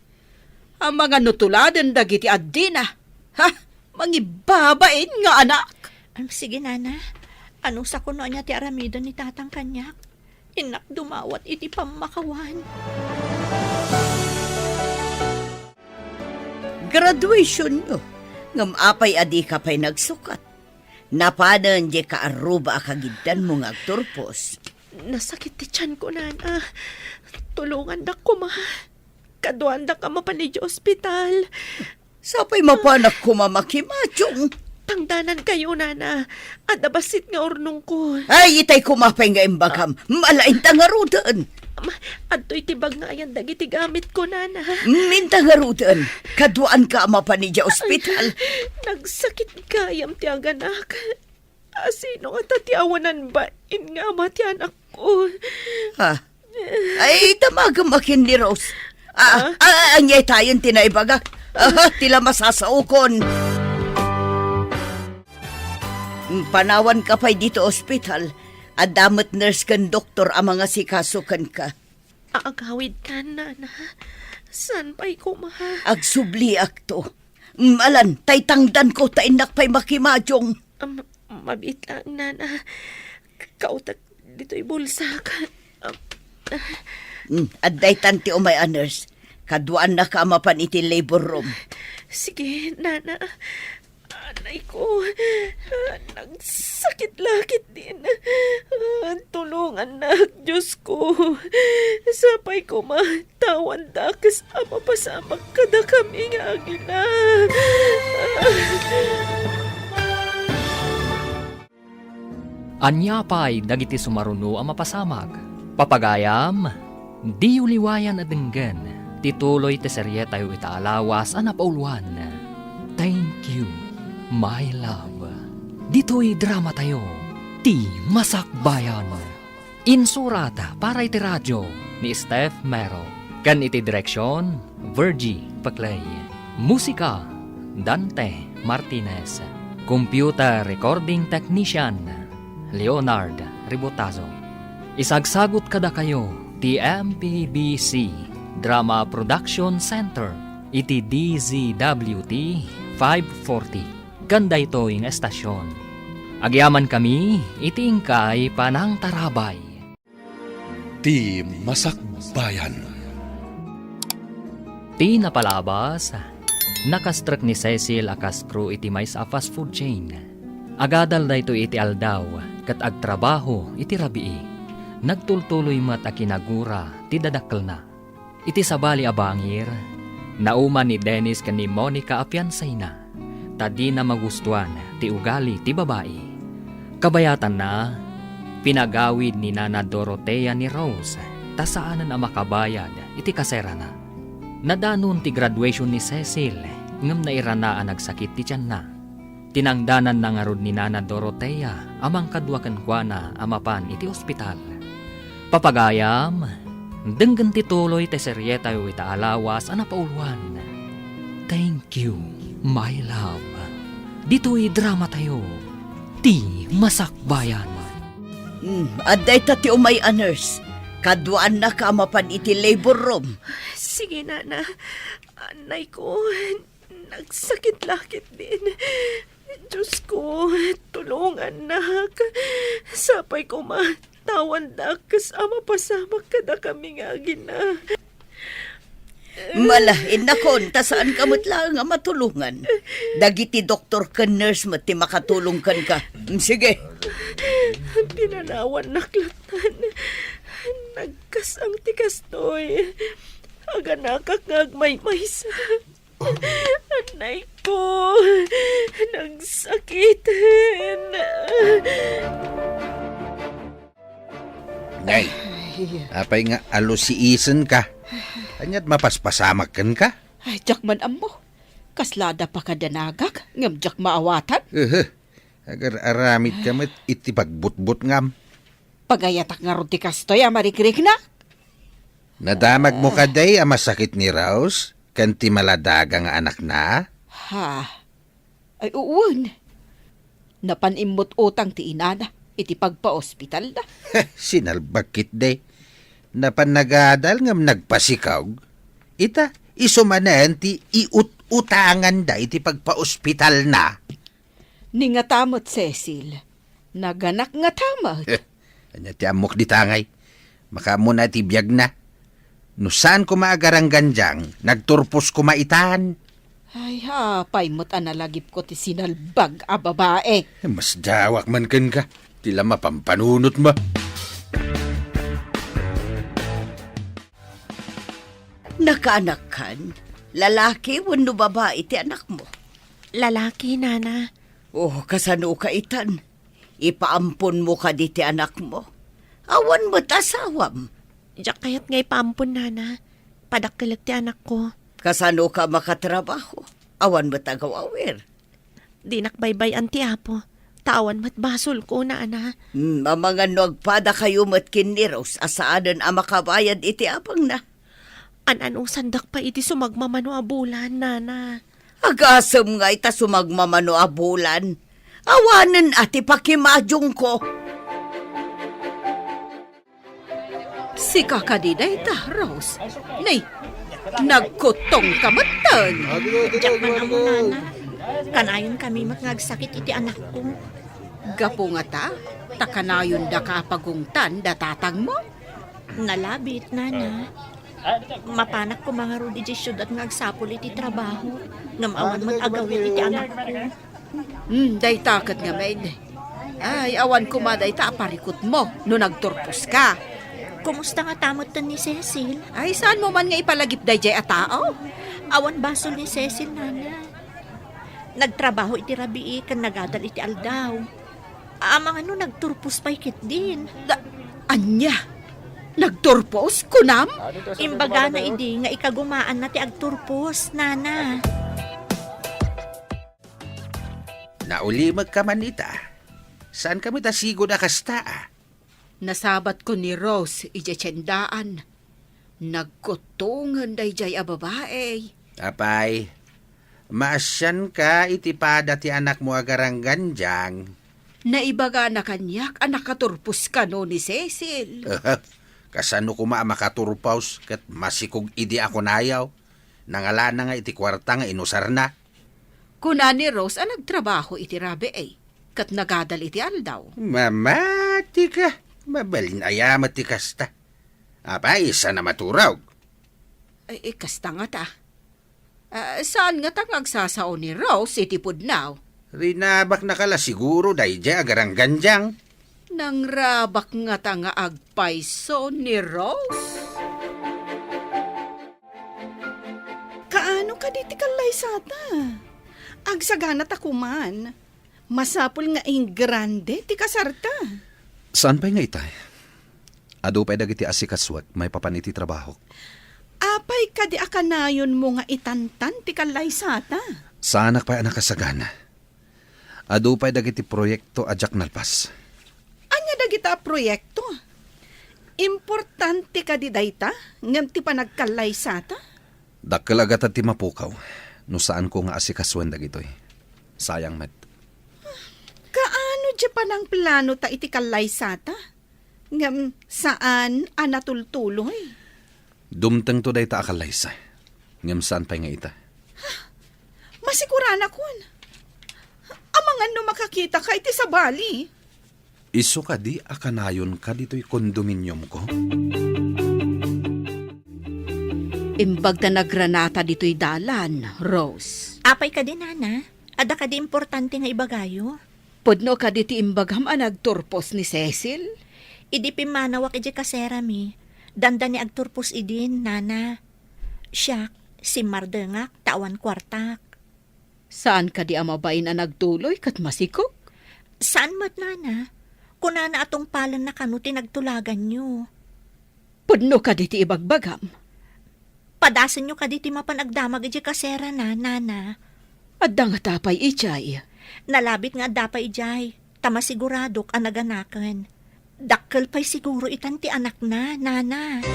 C: Ang mga nutuladan dagiti addina. Ha? Mangibabain nga anak.
G: Sige nana, ano sa kuno niya ti aramidan ni tatang kanyak? Inak dumawat iti pamakawan.
F: Graduation nyo. Ngam apay adi ka pa'y nagsukat. Napanan di ka aruba akagidan mo nga agturpos.
E: Nasakit ti tiyan ko, nana. Tulungan da ko, ma. Kaduan da ka mapani di ospital.
F: Sapay mapanak ko mamakimatyong.
E: Tangdanan kayo, nana. At abasit nga ornong ko.
F: Ay, itay kumapay nga imbagam. Malain tangarudan.
E: Adto'y tibag nga ayan dagiti gamit ko, nana.
F: Mintangarudan. Kaduan ka mapanidya ospital.
E: Nagsakit kayam ti aganak. Sino nga tatiawanan ba? In nga ama ti anak ko.
F: Ha? Ay, tamagam akin ni Rose. Anyay tayon tinaibaga. Tila masasaukon. Panawan ka pa'y dito ospital. Adamat nurse kan doktor ang mga sikasukan ka.
E: Aagawid ka, nana. San pa'y kumaha?
F: Agsubli akto. Alan, tay tangdan ko tainak pa'y makimadyong.
E: Mabit lang, nana. Kautak dito'y bulsa ka.
F: Adday tanti o may nurse. Kaduan na ka mapan iti labor room.
E: Sige, nana. Anay ko, nagsakit-lakit din. Tulungan na, Diyos ko. Sapay ko matawan dakas ama pasamag kada kami nga agila.
B: Anya pa'y dagiti sumaruno ang mapasamag. Papagayam, di uliwayan adenggan. Tituloy te serye tayo itaalawas ang napauluan. Thank you, my love. Dito'y drama tayo. Ti Masakbayan. Insurata para iti radyo ni Steph Mero. Kan iti direksyon, Virgie Paclay. Musika, Dante Martinez. Computer recording technician, Leonard Ribotazo. Isagsagot kada kayo, ti MPBC Drama Production Center, iti DZWT 540. Ganda ito yung estasyon. Agyaman kami, iti ingkay panang tarabay.
A: Ti Masakbayan.
B: Ti napalabas, nakastruck ni Cecil akas crew iti mais a fast food chain. Agadal na ito iti aldaw, kat agtrabaho iti rabii. Nagtultuloy mat a kinagura, ti dadakkel na. Iti sabali abangir, nauman ni Dennis kan ni Monica apiansay na. Tadi na magustuhan, ti ugali ti babae. Kabayatan na, pinagawid ni Nana Dorotea ni Rose, tasaanan ang makabayad, iti kasera na. Nadanon ti graduation ni Cecil, ngam na irana ang nagsakit ti tiyan na. Tinangdanan na nga rod ni Nana Dorotea, amang kadwakan kwa na amapan iti ospital. Papagayam, denggan ti tuloy te serye tayo itaalawas ang napauluan. Thank you, my love. Dito'y drama tayo. Ti Masakbayan.
F: Adday tati umay nurse. Kaduan na ka mapan iti labor room.
E: Sige, nana. Anay ko, nagsakit-lakit din. Diyos ko, tulungan na. Sapay ko matawan dakas ama pasamak kada kami nga gina.
F: Malahin na kon, tasaan kamot lang nga matulungan. Dagiti doktor ka nurse mati makatulong kan ka. Sige.
E: Pinanawan naklatan. Nagkasang tikastoy. Aga nakakagmay-maysa. Anay ko, nagsakitin.
D: Nay, apay nga alusiisen ka. Anyat mapaspasamak kan ka?
C: Ay, jak man amo. Kaslada pa kadanagak, ngam jak maawatan.
D: Agar aramid ka met iti pagbutbut ngam.
C: Pagayatak nga ron ti kastoy, amarikrik na.
D: Nadamag mo kaday ang masakit ni Rose, kanti maladaga nga anak na?
C: Ha? Ay, uwan. Napanimot utang ti inana, iti pagpa-ospital na.
D: Sinalbakit day. Napanagadal ngam nagpasikaw. Ita, isumanan ti iut-utangan da iti pagpa-ospital na.
C: Ni nga tamot, Cecil. Naganak nga tamot.
D: Anya ti amok di tangay. Makamu na ti biyag na. No saan ko maagarang ganjang, nagturpos ko maitan.
C: Ay ha, paimot analagip ko ti sinalbag a babae.
D: Mas dawak man kan ka. Tila mapampanunot mo.
F: Nakaanak kan, lalaki wano babae ti anak mo.
E: Lalaki, nana.
F: Oh, kasano ka itan? Ipaampon mo ka di ti anak mo. Awan mo't asawam.
E: Diyak kayat ngay paampun, nana. Padakkilag ti anak ko.
F: Kasano ka makatrabaho. Awan mo't agawawer.
E: Di nakbaybay ang ti apo. tawan matbasol ko na, ana.
F: Mga agpada kayo matkin ni Rose, asaanan ang makabayad iti apang na.
E: Anong sandak pa iti sumagmamano a bulan, nana.
F: Agasam nga ita sumagmamano a bulan. Awanan ati pakimadyong ko.
C: Si kakadiday ta, Rose. Nay, nagkutong kamatan.
G: Diyak man amo, nana. Kanayon kami matnagsakit iti anak ko.
C: Gapo nga ta, takanayon da ka pagungtan da tatang mo.
G: Nalabit, nana. Mapanak ko mga rudi di syudad nga agsapol iti trabaho. Ngamawan mag-agawin iti anak ko.
C: Day takat nga, maid. Ay, awan ko ma day ta aparikot mo no nagturpos ka.
G: Kumusta nga tamot tan ni Cecil?
C: Ay, saan mo man nga ipalagip day jay a tao?
G: Awan basol ni Cecil, nana. Nagtrabaho iti rabii kan nagadal iti aldaw. Amang nagturpos pa ikit din.
C: Anya? Nagturpos? Kunam?
G: Imbaga na idi nga ikagumaan na ti agturpos, nana.
I: Naulimag ka man ita. Saan kami tasigo na kasta?
C: Nasabat ko ni Rose ijetsendaan. Nagkutungan day jay a babae.
I: Apay, maasyan ka itipada ti anak mo agarang ganjang.
C: Naibaga na kanyak anak katurpos ka no ni Cecil.
I: Kasano ko makaturpaws kat masikog idi ako nayaw. Nangala na nga iti kwarta nga inusar na.
C: Kuna ni Rose ang nagtrabaho iti rabe ay. Kat nagadal iti aldaw.
I: Mamati ka. Mabalin ayamat ti kasta. Apay, isa na maturaw.
C: Ay, kasta nga ta. Saan nga tang agsasao ni Rose iti pudnaw?
I: Rinabak na kala siguro dahi dya agarang ganjang.
C: Nang rabak nga ta nga agpaiso ni Rose?
H: Kaano ka di ti kalay sata? Agsagana ta kuman. Masapul nga ing grande ti kasarta.
D: Saan pa nga itay? Ado pa dagiti asikaswat, may papaniti trabaho.
H: Apay ka di akanayon mo nga itantan ti kalay sata.
D: Saanak pa anak kasagana. Ado pa dagiti proyekto ajak nalpas.
H: Anya dagita proyekto? Importante ka di dayta? Ngam ti panagkalay sata?
D: Dakkel agad ti mapukaw. No saan ko nga asikaswan dagitoy. Sayang met.
H: Kaano di pa ng plano ta iti kalay sata? Ngam saan anatultuloy?
D: Dumteng to day ta akalaysa. Ngam saan pa nga ita?
H: Masigurana kun. Amangan no makakita ka iti sa bali.
D: Iso ka di akanayon ka dito'y kondominium ko?
C: Imbag na nagranata dito'y dalan, Rose.
G: Apay ka din, nana. Ada ka di importante nga ibagayo.
C: Pudno ka diti imbagam ang nagturpos ni Cecil?
G: Idi pimanawak iji kasera mi. Danda ni agturpos idin, nana. Siya, si Mardengak, tawan kwartak.
C: Saan ka di amabain ang nagtuloy kat masikok?
G: Saan mat, nana? Kunana atong palan na kanuti nagtulagan nyo.
C: Pudno ka diti ibagbagam?
G: Padasan nyo ka diti mapanagdamag iji kasera na, nana.
C: Adda nga tapay ichay.
G: Nalabit nga dapay ijay. Tama siguradok ang naganakan. Dakkel pa'y siguro itan ti anak na, nana.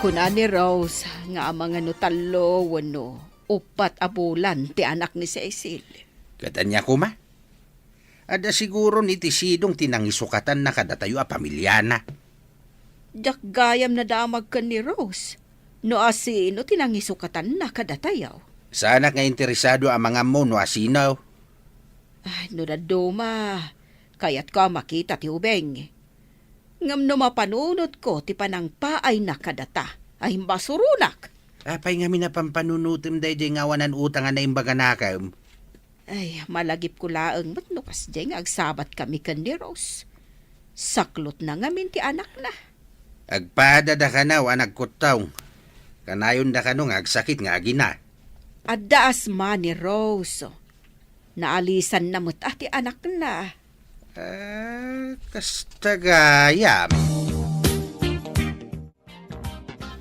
C: Kuna ni Rose nga mga nutalo wano upat abulan ti anak ni Cecil.
I: Katanya ko ma. Ada siguro ni tisidong tinangisukatan na kadatayo a pamilyana.
C: Jak gayam na damag ka ni Rose. No asino tinangisukatan na kadatayaw.
I: Sana nga interesado ang mga mo no asinaw.
C: Ay, no na duma. Kaya't ka makita ti ubeng. Ngam no mapanunot ko ti panang paay na kadata. Ay masurunak.
I: Apay nga minapampanunutim day jay ngawanan utangan na imbaga nakam.
C: Ay, malagip ko laeng ba't nukas jay nga agsabat kami kan ni Rose. Saklot na ngamin ti anak na.
I: Agpada da ka na o anagkutaw. Kanayon da ka no nga agsakit nga agina.
C: Addaas man ni Rose. Naalisan na mo't ati anak na.
I: Kastagayam.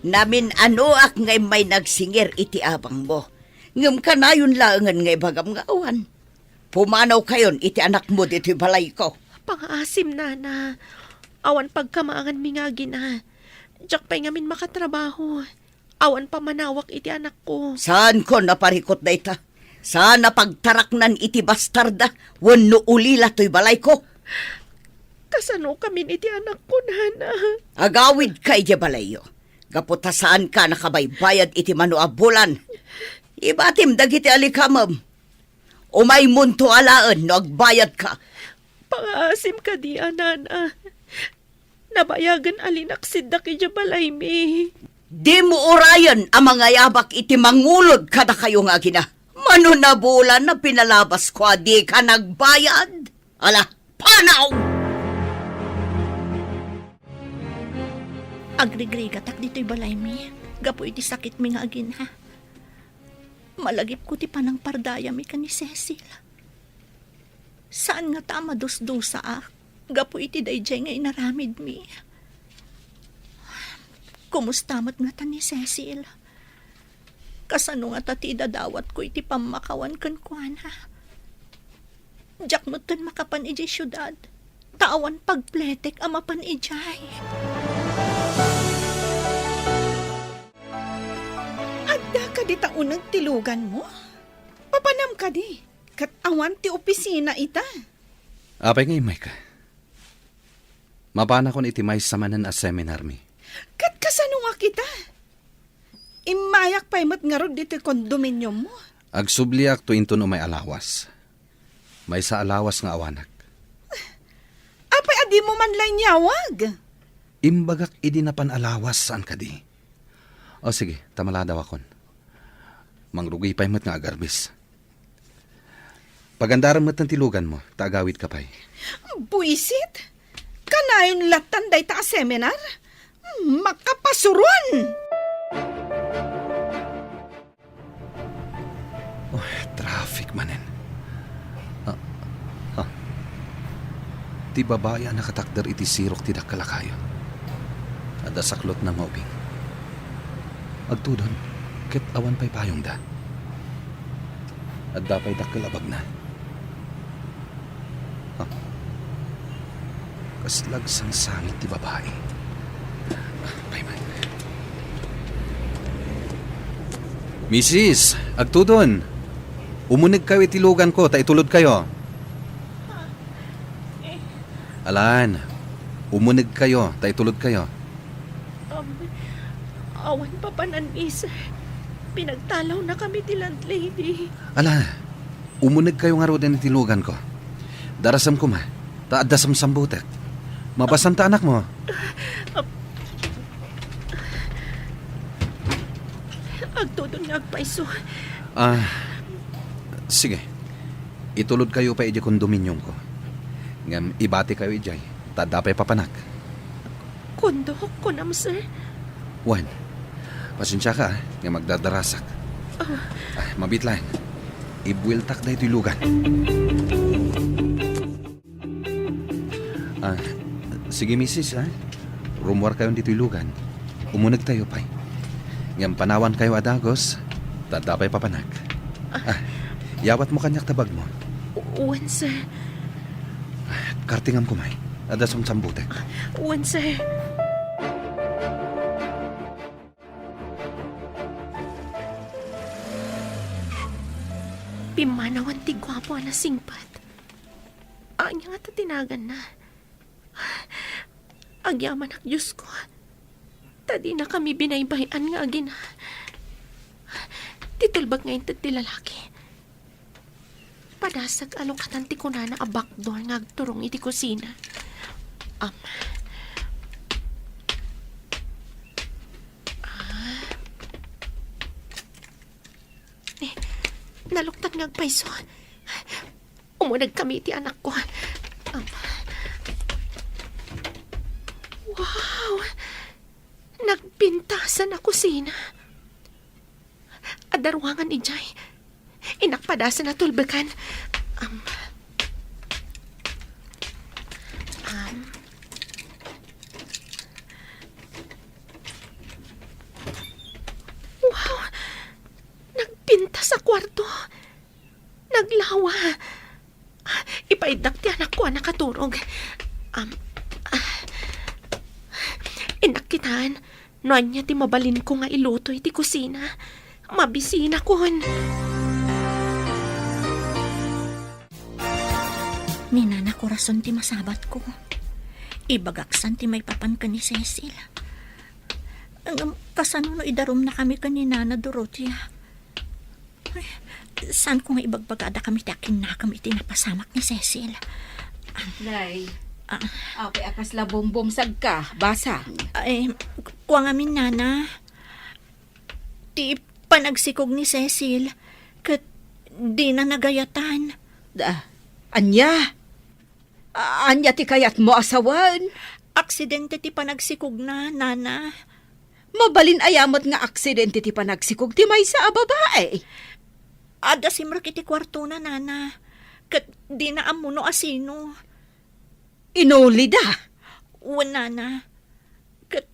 F: Namin ano ak ngay may nagsingir iti abang mo. Ngam kanayon laangan nga ibagam nga awan. Pumanaw kayon iti anak mo dito balay ko.
E: Pangaasim na. Awan pagkamaangan mi nga gina. Diyak pa'y ngamin makatrabaho. Awan pa manawak iti anak ko.
F: Saan ko naparikot na ita? Saan napagtaraknan iti bastarda? Wano ulila to'y balay ko?
E: Kasano kami iti anak ko, nana?
F: Agawid ka iti balayo. Gaputasaan ka nakabaybayad iti manuabulan. Ibatim dagiti alikamam. Umay munto alaan no agbayad ka.
E: Pangaasim ka di, nana. Nabayagan alinaksid da kaya balay mi.
F: Di mo orayan ang mga yabak iti mangulod kada kayo nga gina. Mano na bulan na pinalabas ko di ka nagbayad? Ala, panaw!
G: Agrigrigatak dito'y balay mi. Gapo iti sakit mi nga agin ha. Malagip ko ti panang pardaya mi ka ni Cecil. Saan nga ta madusdusa gapo iti dayjay nga inaramid mi. Kumustamat nga ta ni Cecil. Kasano nga tati dadawat ko iti pamakawan kan kuan ha. Diyak mo tan makapan ijay syudad. Tawan pagpletek amapan ijay.
H: Adda ka di taunag tilugan mo? Papanam ka di. Kat awan ti opisina ita.
D: Apay ngay, Mike. Mapana kon iti may samanan a seminar mi.
H: Kat kasano nga kita? Imayak pa'y mat nga rod dito kondominium mo.
D: Agsubliak to inton umay alawas. May sa alawas nga awanak.
H: Apay adi mo man lang nyawag.
D: Imbagak idi na panalawas saan ka di. O sige, tamala daw akon. Mangrugi pa'y mat nga agarbis. Pagandaran mat ng tilugan mo, taagawid ka pa'y.
H: Buisit? Kanayon latan day ta a seminar? Makapasuron!
D: Oh, traffic manen. Ti babaya nakatakder iti sirok ti dakkalakayo. Ada saklot na maubing. Agtudon, ket awan pa'y payong da. Adda pa'y dakkalabag na. Kaslag sang sangit ti babae. Payman. Mrs. Agtudon. Umunig kayo itilugan ko, taitulod kayo. Alan, umunig kayo, taitulod kayo.
E: Awan pa panan, miss. Pinagtalaw na kami ti landlady.
D: Ala, umunig kayo nga ro din itilugan ko. Darasam ko ma, taadasam sambutek. Mabasam ta anak mo.
E: Agtudon nga agpaiso.
D: Sige. Itulod kayo pa iji kondominium ko. Ngam ibati kayo ijay. Tadapay papanak.
E: Kondo, kunam, sir.
D: Wan, pasensya ka nga magdadarasak. Mabit lang. Ibuiltak na ito'y lugan. Sige, misis, rumwar kayo dito'y lugan. Umunag tayo pa'y. Ngam panawan kayo adagos, tadapay papanak. Yawat mo kanyak tabag mo.
E: Uwan, sir.
D: Kartingam ko may. Adasong sambutek.
E: Uwan, sir. Pimanawan ti gwapo na singpat. Anya nga tinagan na. Agyaman ak Diyos ko. Tadi na kami binaybayan nga agin. Titulbag ngayon ti lalaki. Padasag alokatan ti kunana a backdoor nga agturong iti kusina. Naluktat nga agpaiso. Umunag kami iti anak ko. Wow! Nagpintasan na kusina. Adarwangan ni Jay. Inakpadasan na tulbekan. Wow! Nagpintas ako Ipaidak ti anak ko nakaturog. Inakitaan, noan niya ti mabalin ko nga iluto iti kusina. Mabisina kon.
G: Ninana ko rason ti masabat ko. Ibagaksan ti may papan ka ni Cecil. Kasano no idarom na kami ka ni Nana Dorothea. Ay, saan ko nga ibagbagada kami ti akin na kami tinapasamak ni Cecil.
C: Nay, apay akas labombom sagka, basang.
G: Ay, kuwa nga min Nana. Ti panagsikog ni Cecil. Kat di na nagayatan.
C: Anya? Anya ti kayat mo asawan?
G: Aksidente ti panagsikog na, Nana.
C: Mabalin ayamot nga aksidente ti panagsikog ti may sa babae.
G: Ada simrak iti kwarto na, Nana. Kat di na amuno asino.
C: Inuli da.
G: Nana. Kat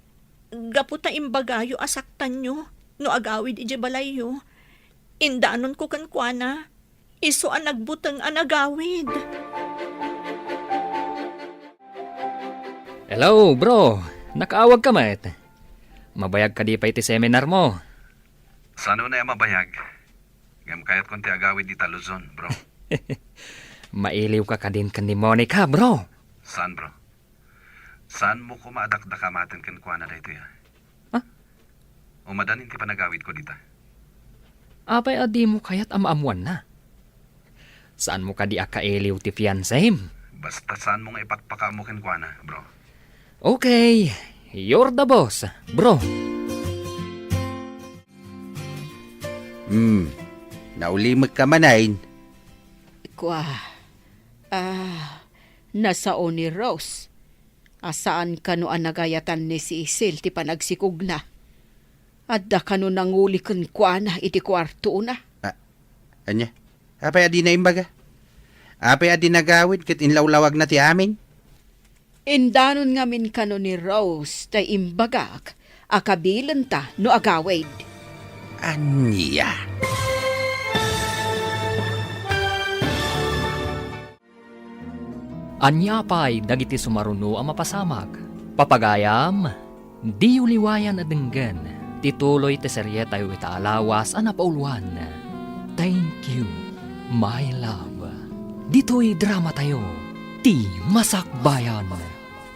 G: gaputa imbagayo asaktan nyo. No agawid iti balayo. Indanon ko kankwana. Iso ang nagbutang ang agawid.
B: Hello, bro. Nakaawag ka, met. Mabayag ka di pa iti seminar mo.
D: Sano na yung mabayag? Ngam kayat konti agawid di Luzon, bro.
B: Mailiw ka din kan ni Monica, bro.
D: Saan, bro? Saan mo ko maadakdakamatin kan kuana na ito ya?
B: Ha?
D: Umadanin ti panagawid ko dita.
B: Apay adi mo kayat amaamuan na. Saan mo ka di akailiw ti fiancé?
D: Basta saan mo nga ipakpaka mo kan kuana, bro.
B: Okay, you're the boss, bro.
I: Naulimag ka manayin.
C: Kwa, nasao ni Rose. Asaan kano ang nagayatan ni si Isil ti panagsikog na. Adda kano nanguli kun kwa na iti kwarto na.
I: Anya? Apay adi na imbaga? Apay adi nagawid kat inlawlawag na ti amin?
C: Indanon nga min kano ni Rose tay imbagak. Akabilan ta no agawid.
I: Anya?
B: Anya pa'y dagiti sumaruno ang mapasamag. Papagayam, di uliwayan na denggan. Tituloy te serye tayo itaalawas ang napauluan. Thank you, my love. Dito'y drama tayo. Ti Masakbayan.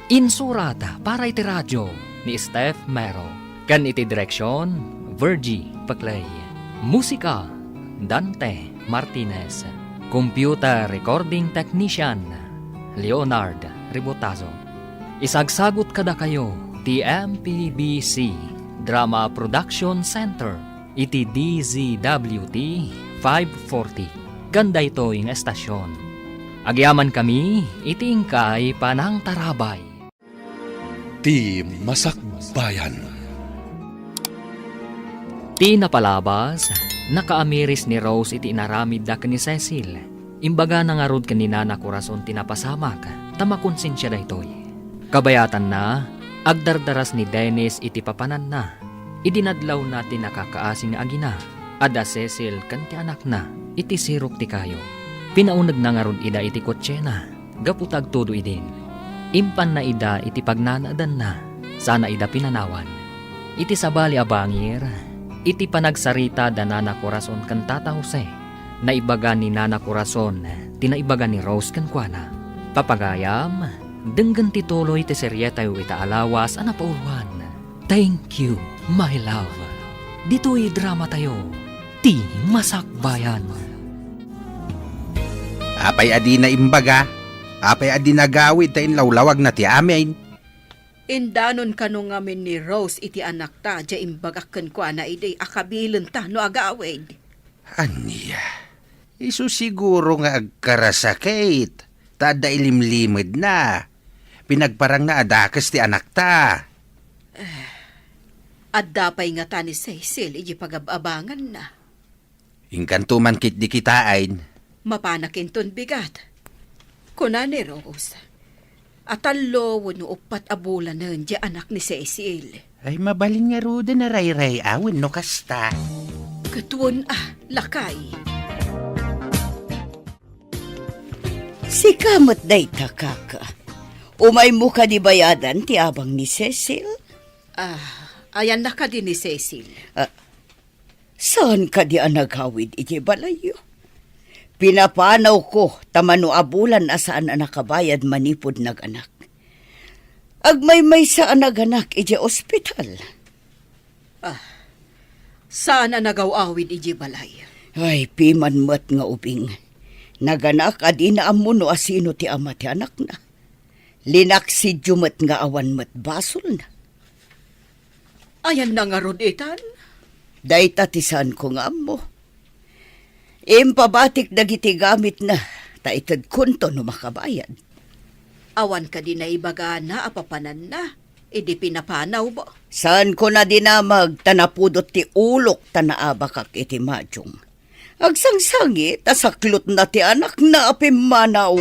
B: Insurata para iti radyo ni Steph Mero. Kan iti direksyon, Virgie Paclay. Musika, Dante Martinez. Computer recording technician, Leonard Ribotazo. Isagsagot kada kayo ti MPBC Drama Production Center iti DZWT 540. Ganda ito yung estasyon. Agyaman kami iti ingkay panang tarabay.
A: Ti Masakbayan.
B: Ti napalabas, nakaamiris ni Rose iti inaramid da ni Cecil. Imbaga na nga rod kanina na kurason tinapasamak, tamakonsensya da ito'y. Kabayatan na, agdardaras ni Dennis iti papanan na. Idinadlaw natin nakakaasing nga agina. Ada Cecil kanti anak na, iti sirok ti kayo. Pinaunag na nga rod ida iti kotsena, gaputag todo idin. Impan na ida iti pagnanaadan na, sana ida pinanawan. Iti sabali abangir, iti panagsarita da Nana Corazon kan Tata Jose, naibaga ni Nana Corazon, tinaibaga ni Rose kan Kuana. Papagayam, denggan tituloy ti serye tayo itaalawas ang napauluan. Thank you, my love. Dito'y drama tayo, Ti Masakbayan.
I: Apay adi na imbaga? Apay adi nagawid ta inlawlawag na ti amin?
C: Indanon kano ngamin ni Rose iti anak ta, dya imbagakan kwa na iday akabilan ta no agawid.
I: Anya? Isu siguro nga agkarasakit. Tada ilimlimid na. Pinagparang na adakas ti anak ta.
C: At dapay nga ta ni Cecil, iji pagababangan na.
I: Inkantuman kit di kitain.
C: Mapanakin ton bigat. Kuna ni Rose. At alo, no upat abulan na dya anak ni Cecil.
I: Ay mabalin nga ruda na ray-ray awin no kasta.
C: Katuon lakay.
F: Si kamot day takaka. Umay mo ka di bayadan ti abang ni Cecil?
C: Ayan na ka din ni Cecil.
F: Saan ka di nagawid iti balayo? Pinapanaw ko tamano abulan asaan nakabayad manipod naganak. Agmay-may saan naganak iti ospital.
C: Saan na nagawawid iji balay?
F: Ay, piman mat nga ubing. Naganak adi na amuno asino ti ama ti anak na. Linaksid jumat nga awan mat basol na.
C: Ayan na nga rod itan.
F: Day tatisan ko nga mo. Impabatik dagiti gamit na, taitad kunto no makabayad.
C: Awan ka din na ibaga na apapanan na. Idi pinapanaw ba?
F: Saan ko na dinamag tanapudot ti ulok tanaabakak iti madyong. Agsangsangi, tasaklot na ti anak na apimanaw.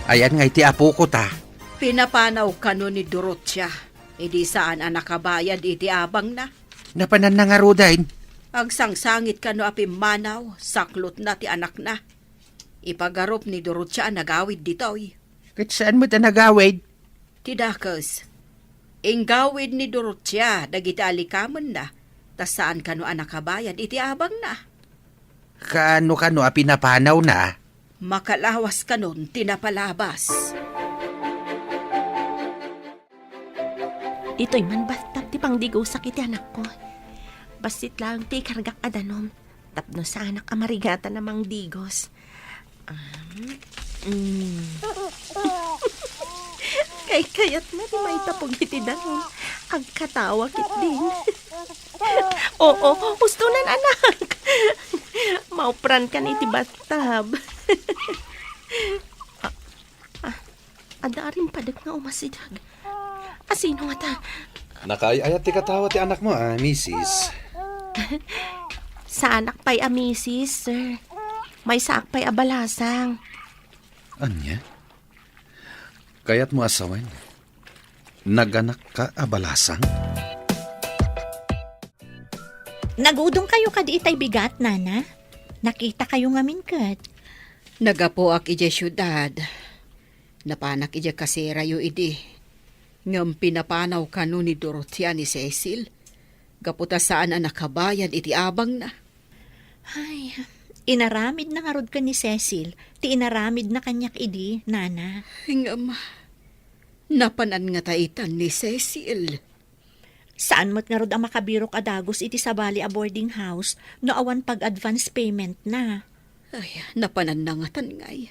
I: Ayan nga iti apo ko ta.
C: Pinapanaw ka no ni Dorothea. Idi saan ang nakabayad iti abang na.
I: Napanan na nga rodain.
C: Agsangsangit ka no apimanaw, saklot na ti anak na. Ipagarop ni Dorothea ang nagawid ditoy.
I: Kat saan mo ta nagawid?
C: Tidakas, ingawid ni Dorothea dagiti alikaman na. Tas saan ka no ang nakabayad iti abang na.
I: Kano pinapanaw na?
C: Makalawas ka nun, tinapalabas.
E: Dito'y man batap ti pangdigaw sakit ti anak ko. Basit lang ti kargak adanom. Tapno sa anak amarigata namang digos. Kayat na di may tapog iti danon. Agkatawa kit din. Oo, gusto na anak. Maupran ka ni iti battab. Ada rin padag nga umasidag. Asino nga ta?
D: Nakaayat ti katawa ti anak mo, misis.
E: Sa anak pa'y amisis, sir. May saak pa'y abalasang.
D: Anya? Kaya't mo asawan? Naganak ka abalasang?
G: Nagudong kayo kadi itay bigat, nana. Nakita kayo nga minkat.
C: Nagapo ak ije syudad. Napanak ije kaserayo idi. Ngam pinapanaw ka no ni Dorothea ni Cecil. Gaputa saan ang nakabayad iti abang na.
G: Ay, inaramid na nga rod ka ni Cecil. Ti inaramid na kanyak idi, nana.
C: Ngam, napanan nga taitan ni Cecil.
G: Saan mo't nga rod ang makabirok adagos iti sabali a boarding house no awan pag-advance payment na.
C: Ay, napanan na nga tangay.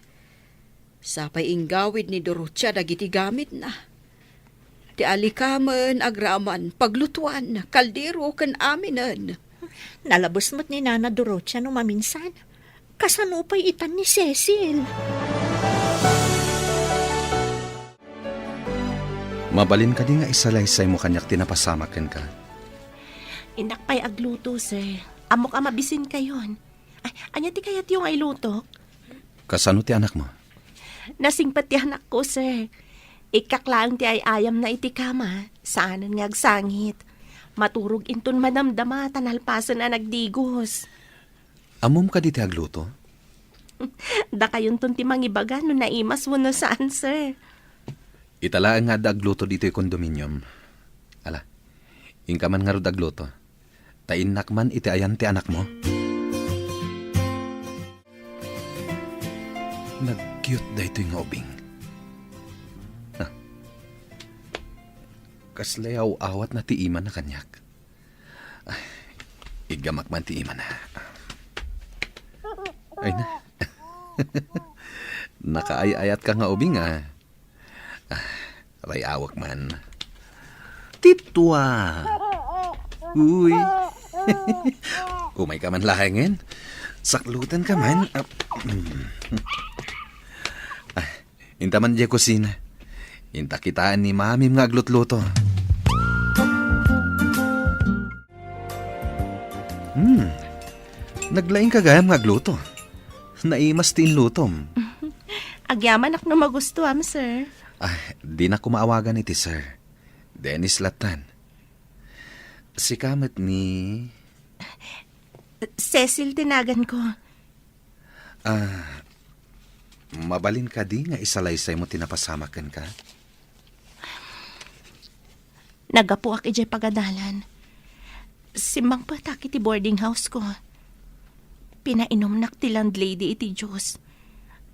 C: Sapay inggawid ni Dorothea dagiti gamit na. Ti alikaman, agraman, paglutuan, kaldero, kan aminan.
G: Nalabos mo't ni Nana Dorothea no maminsan. Kasanupay itan ni Cecil.
D: Mabalin ka di nga isalaysay mo kanyak tinapasamakin ka.
E: Inak pa'y agluto, sir. Amok mabisin kayon. Ay, anya ti kayat yung ay luto?
D: Kasano ti anak mo?
E: Nasingpat ti anak ko, sir. Ikaklang ti ay ayam na iti kama. Saanan nga agsangit. Maturog inton madamdama tanalpasan na nagdigos.
D: Amom ka di ti agluto?
E: Da kayon ton ti mangibaga no naimas mo na saan, sir.
D: Italaan nga dagluto dito yung kondominium. Ala, ingkaman nga ro dagluto. Tainak man iti ayan ti anak mo. Nag-cute da ito yung obing. Kaslayaw awat na ti iman na kanyak. Ay, igamak man ti iman na. Ay na. Nakaayayat ka nga obing Aray awak man. Titwa. Uy. Kumay ka man lahangin. Saklutan ka man. Inta man di kusina. Inta kitaan ni mami mga aglutluto. Naglaing ka gaya mga agluto. Naimas tin lutom.
E: Agyaman ak no magustuhan, sir.
D: Di na kumaawagan iti sir. Dennis Latan. Si kamat ni...
E: Cecil tinagan ko.
D: Mabalin ka di nga isalaysay mo tinapasamakan ka?
E: Nagapuak ijay pagadalan. Simbang patak iti boarding house ko. Pinainom nak ti landlady iti Diyos.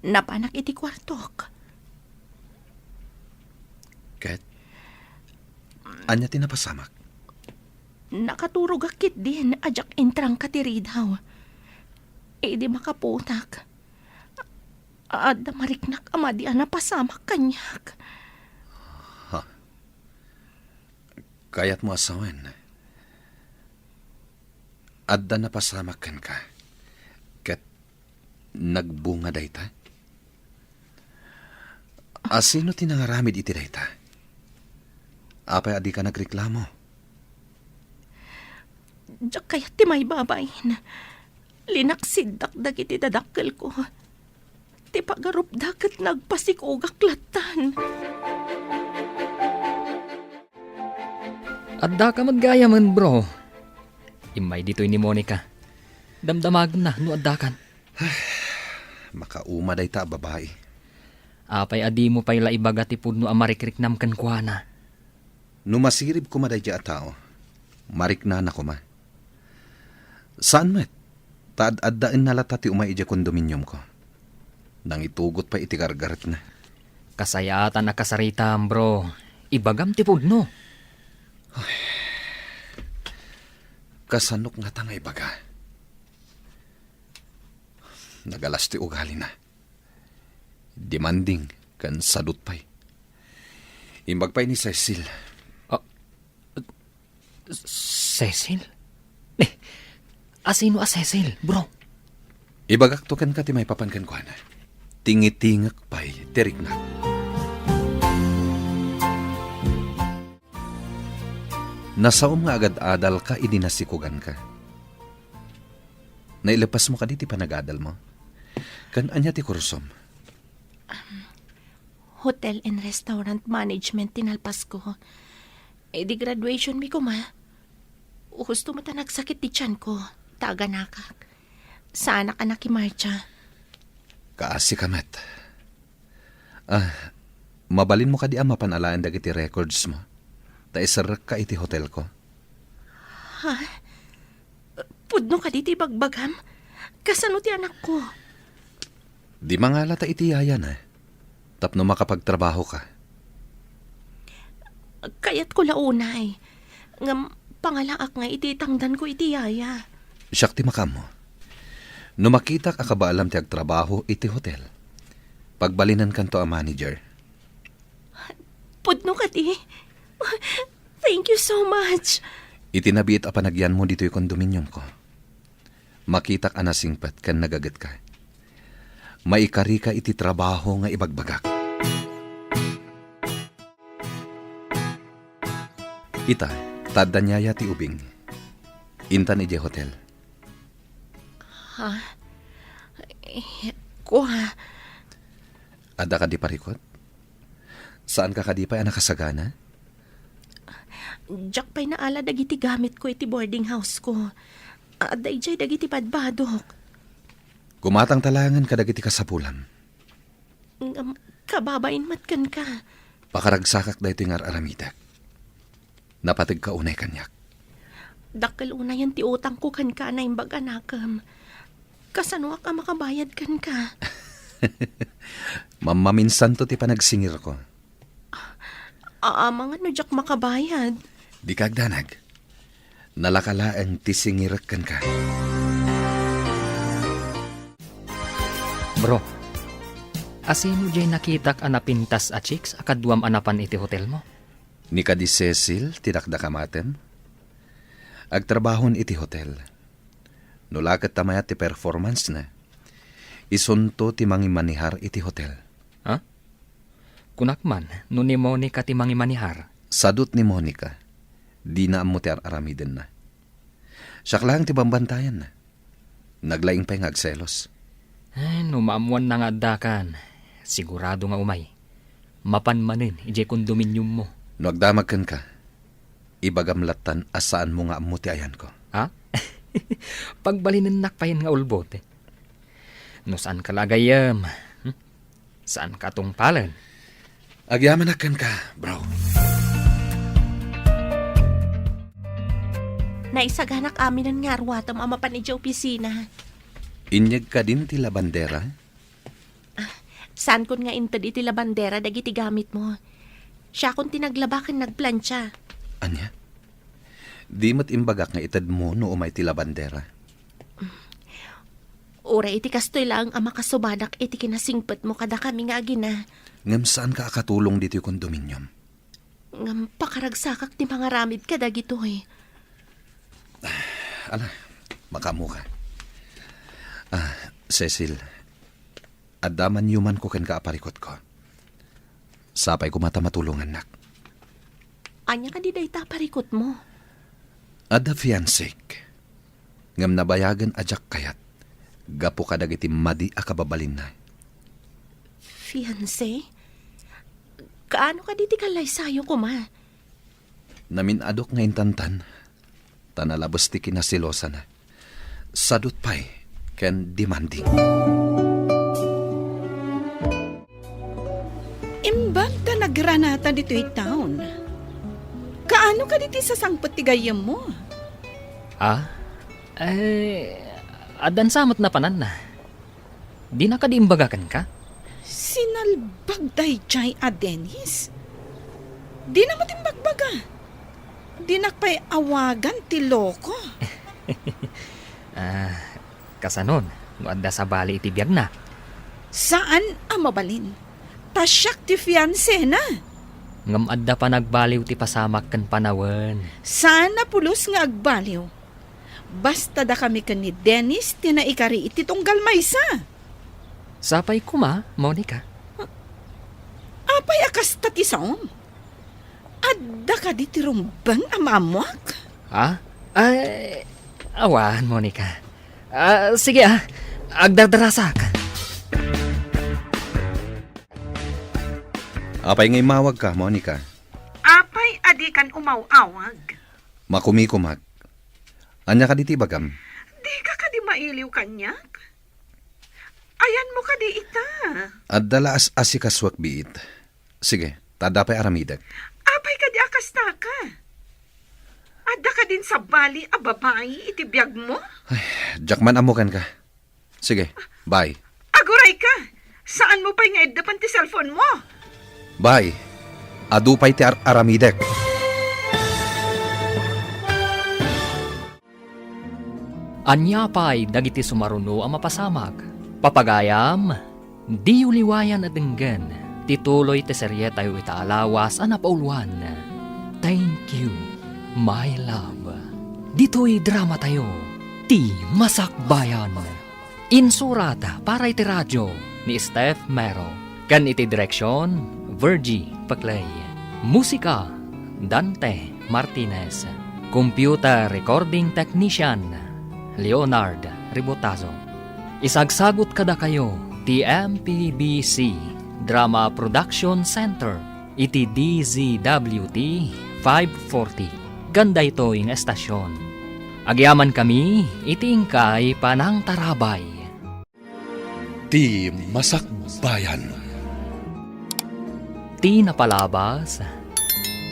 E: Napanak iti kwartok.
D: Ket, anya tinapasamak?
E: Nakaturog akit din, ajak intrang katiridaw. Di makaputak. Ada mariknak amadi napasamak kanyak.
D: Kayat mo asawan. Adda napasamakan ka. Ket, nagbunga dayta? Asino tinangaramid iti dayta? Apay adi ka nagreklamo?
E: Diyak kaya ti may babayin. Linaksid dakdag iti dadakkel ko. Ti pagarup dagat nagpasikugak latan.
B: Adda ka maggaya man, bro. Imay dito'y ni Monica. Damdamagan na, no addakan.
D: Makauma dayta babae.
B: Apay adi mo pa'y laibaga ti pudno amarikrik namkan kuana.
D: Numasirib ko maday a tao. Marikna na ko ma. Saan met? Taad-addaan nalata ti umay ija kondominium ko. Nang itugot pa iti gargaret na.
B: Kasayatan na kasaritam, bro. Ibagam ti pudno.
D: Kasanok nga tangay baga. Nagalas ti ugali na. Demanding kan sadot pay. Imbagpay ni Cecil.
B: Cecil? Asino a Cecil, bro?
D: Ibagak to kan ka ti may papankan ko na. Tingitingak pay, tirik na. Nasaom nga agad adal ka, idinasikugan ka. Nailapas mo ka di ti panagadal mo. Kan anya ti kursom.
E: Hotel and restaurant management tinalpas ko. Di graduation mi ko ma. Gusto mo ta nagsakit ti tiyan ko. Taga nakak. Sa anak-anak ki Marcha.
D: Kaasi kamet. Mabalin mo ka di mapanalaan dagiti records mo. Ta isarak ka iti hotel ko.
E: Ha? Pudno ka diti bagbagam? Kasano ti anak ko?
D: Di mangalata iti yaya na. Tapno makapagtrabaho ka.
E: Kayat ko launay. Ngam pangalaak nga iti tangdan ko iti yaya.
D: Siyak ti makamo. No makita ka ba alam ti agtrabaho iti hotel. Pagbalinan kanto a manager.
E: Pudno ka di. Thank you so much.
D: Itinabiit a panagyan mo dito yung kondominium ko. Makitak anasingpat kan nagagat ka. Maikari ka iti trabaho nga ibagbagak. Ita, tadanyaya ti ubing. Intan ije hotel.
E: Ha? Kuha.
D: Ada ka di parikot? Saan ka kadipay ang nakasagana?
E: Diyak pa'y naala dagiti gamit ko iti boarding house ko. Aday jay dagiti padbadok.
D: Kumatang talangan ka dagiti kasapulan.
E: Kababain matkan ka.
D: Pakaragsakak da ito yung aramidak. Napatig ka unay kanyak.
E: Dakkel una yan ti utang ko kan ka na imbag anakam. Kasano ka makabayad kan ka?
D: Mamaminsan to ti panagsingir ko.
E: Mga no jak makabayad.
D: Di kagdanag. Nalakalaan ti singirakan ka.
B: Bro, asino jay nakitak anapintas a chicks akadwam anapan iti hotel mo?
D: Ni ka di Cecil, tinakdakamatem. Agtrabahon iti hotel. Nulakat tamayat ti performance na. Isunto ti mangimanihar iti hotel.
B: Ha? Kunakman, no ni Monica ti mangimanihar.
D: Sadot ni Monica, di na amo ti aramiden na. Siyak lang ti bambantayan na. Naglaing pa yung agselos.
B: No maamuan na nga addakan. Sigurado nga umay. Mapanmanin, ije kondominium mo.
D: No agdamagkan ka, ibagamlatan asaan mo nga amo ti ayan ko.
B: Ha? Pagbalinan nakpayan nga ulbot. No saan ka lagayam? Saan ka tungpalan?
D: Agyaman akan ka, bro.
E: Naisaganak amin ang ngarwatam ama pa ni Joe opisina.
D: Inyag ka din tila bandera?
E: Saan kon nga intad iti labandera dagiti gamit mo? Siya kon tinaglabakan nagplansya.
D: Anya? Di mo't imbagak nga itad mo no umay tila bandera.
E: Ura iti kastoy lang ama kasubadak iti kinasingpet mo kada kami nga agina.
D: Ngam saan ka akatulong dito yung kondominium?
E: Ngam pakaragsakak ti pangaramid ka dagito eh.
D: Ala, makamu ka. Cecil, adaman yuman ko ken kaaparikot ko. Sapay ko mata matulungan nak.
E: Anya ka di day taparikot mo.
D: Ada fiancé. Ngam nabayagan ajak kayat. Gapo ka dagiti madi akababalin na.
E: Fiancé? Kaano ka di ti kalay sayo ko ma?
D: Naminadok nga intantan. Tanalabos ti kinasilosa na. Sadot pa'y ken demanding.
H: Imbag ta nagranata dito'y town. Kaano ka diti sa sangpot ti gayam mo?
B: Adan samot na panan na. Di na ka di imbagakan ka?
H: Sinalbag day jay a Dennis. Di na matimbagbaga. Di nakpay awagan ti loko.
B: Kasanon, no adda sa bali iti biyag na.
H: Saan ang mabalin? Tasyak ti fiancé na.
B: Ngam adda pa nagbaliw ti pasamak kan panawen.
H: Sana pulos nga agbaliw. Basta da kami kan ni Dennis tinaikari iti tunggal maysa.
B: Sapay kuma, Monica.
H: Apay akas tatisaom. Adda ka di ti rumbang amamwak.
B: Awan, Monica. Sige agdardarasak.
D: Apay ngay mawag ka, Monica.
H: Apay adikan umaw-awag.
D: Makumikumak. Anya ka diti bagam?
H: Di ka di mailiw kanyak. Ayan mo ka di ita.
D: Adala asikaswak biit. Sige, tadapay aramidag.
H: Apay ka di akasta ka. Adda ka din sa bali a babae iti biyag mo.
D: Jakman amukan ka. Sige, bye.
H: Aguray ka. Saan mo pa'y nga eddapan ti cellphone mo?
D: Bye. Adupay ti aramidek.
B: Anya pa'y dagiti sumaruno ang mapasamag. Papagayam, di uliwayan at denggan. Tituloy ti serye tayo itaalawas ang napauluan. Thank you, my love. Dito'y drama tayo. Ti Masakbayan. Insurata para iti radyo ni Steph Mero. Kan iti direksyon, Virgie Paclay. Musika, Dante Martinez. Computer Recording Technician, Leonard Ribotazo. Isagsagot kada kayo, TMPBC Drama Production Center, iti DZWT 540. Ganda ito yung estasyon. Agyaman kami, itingkay panang tarabay.
A: Ti Masakbayan.
B: Ti napalabas,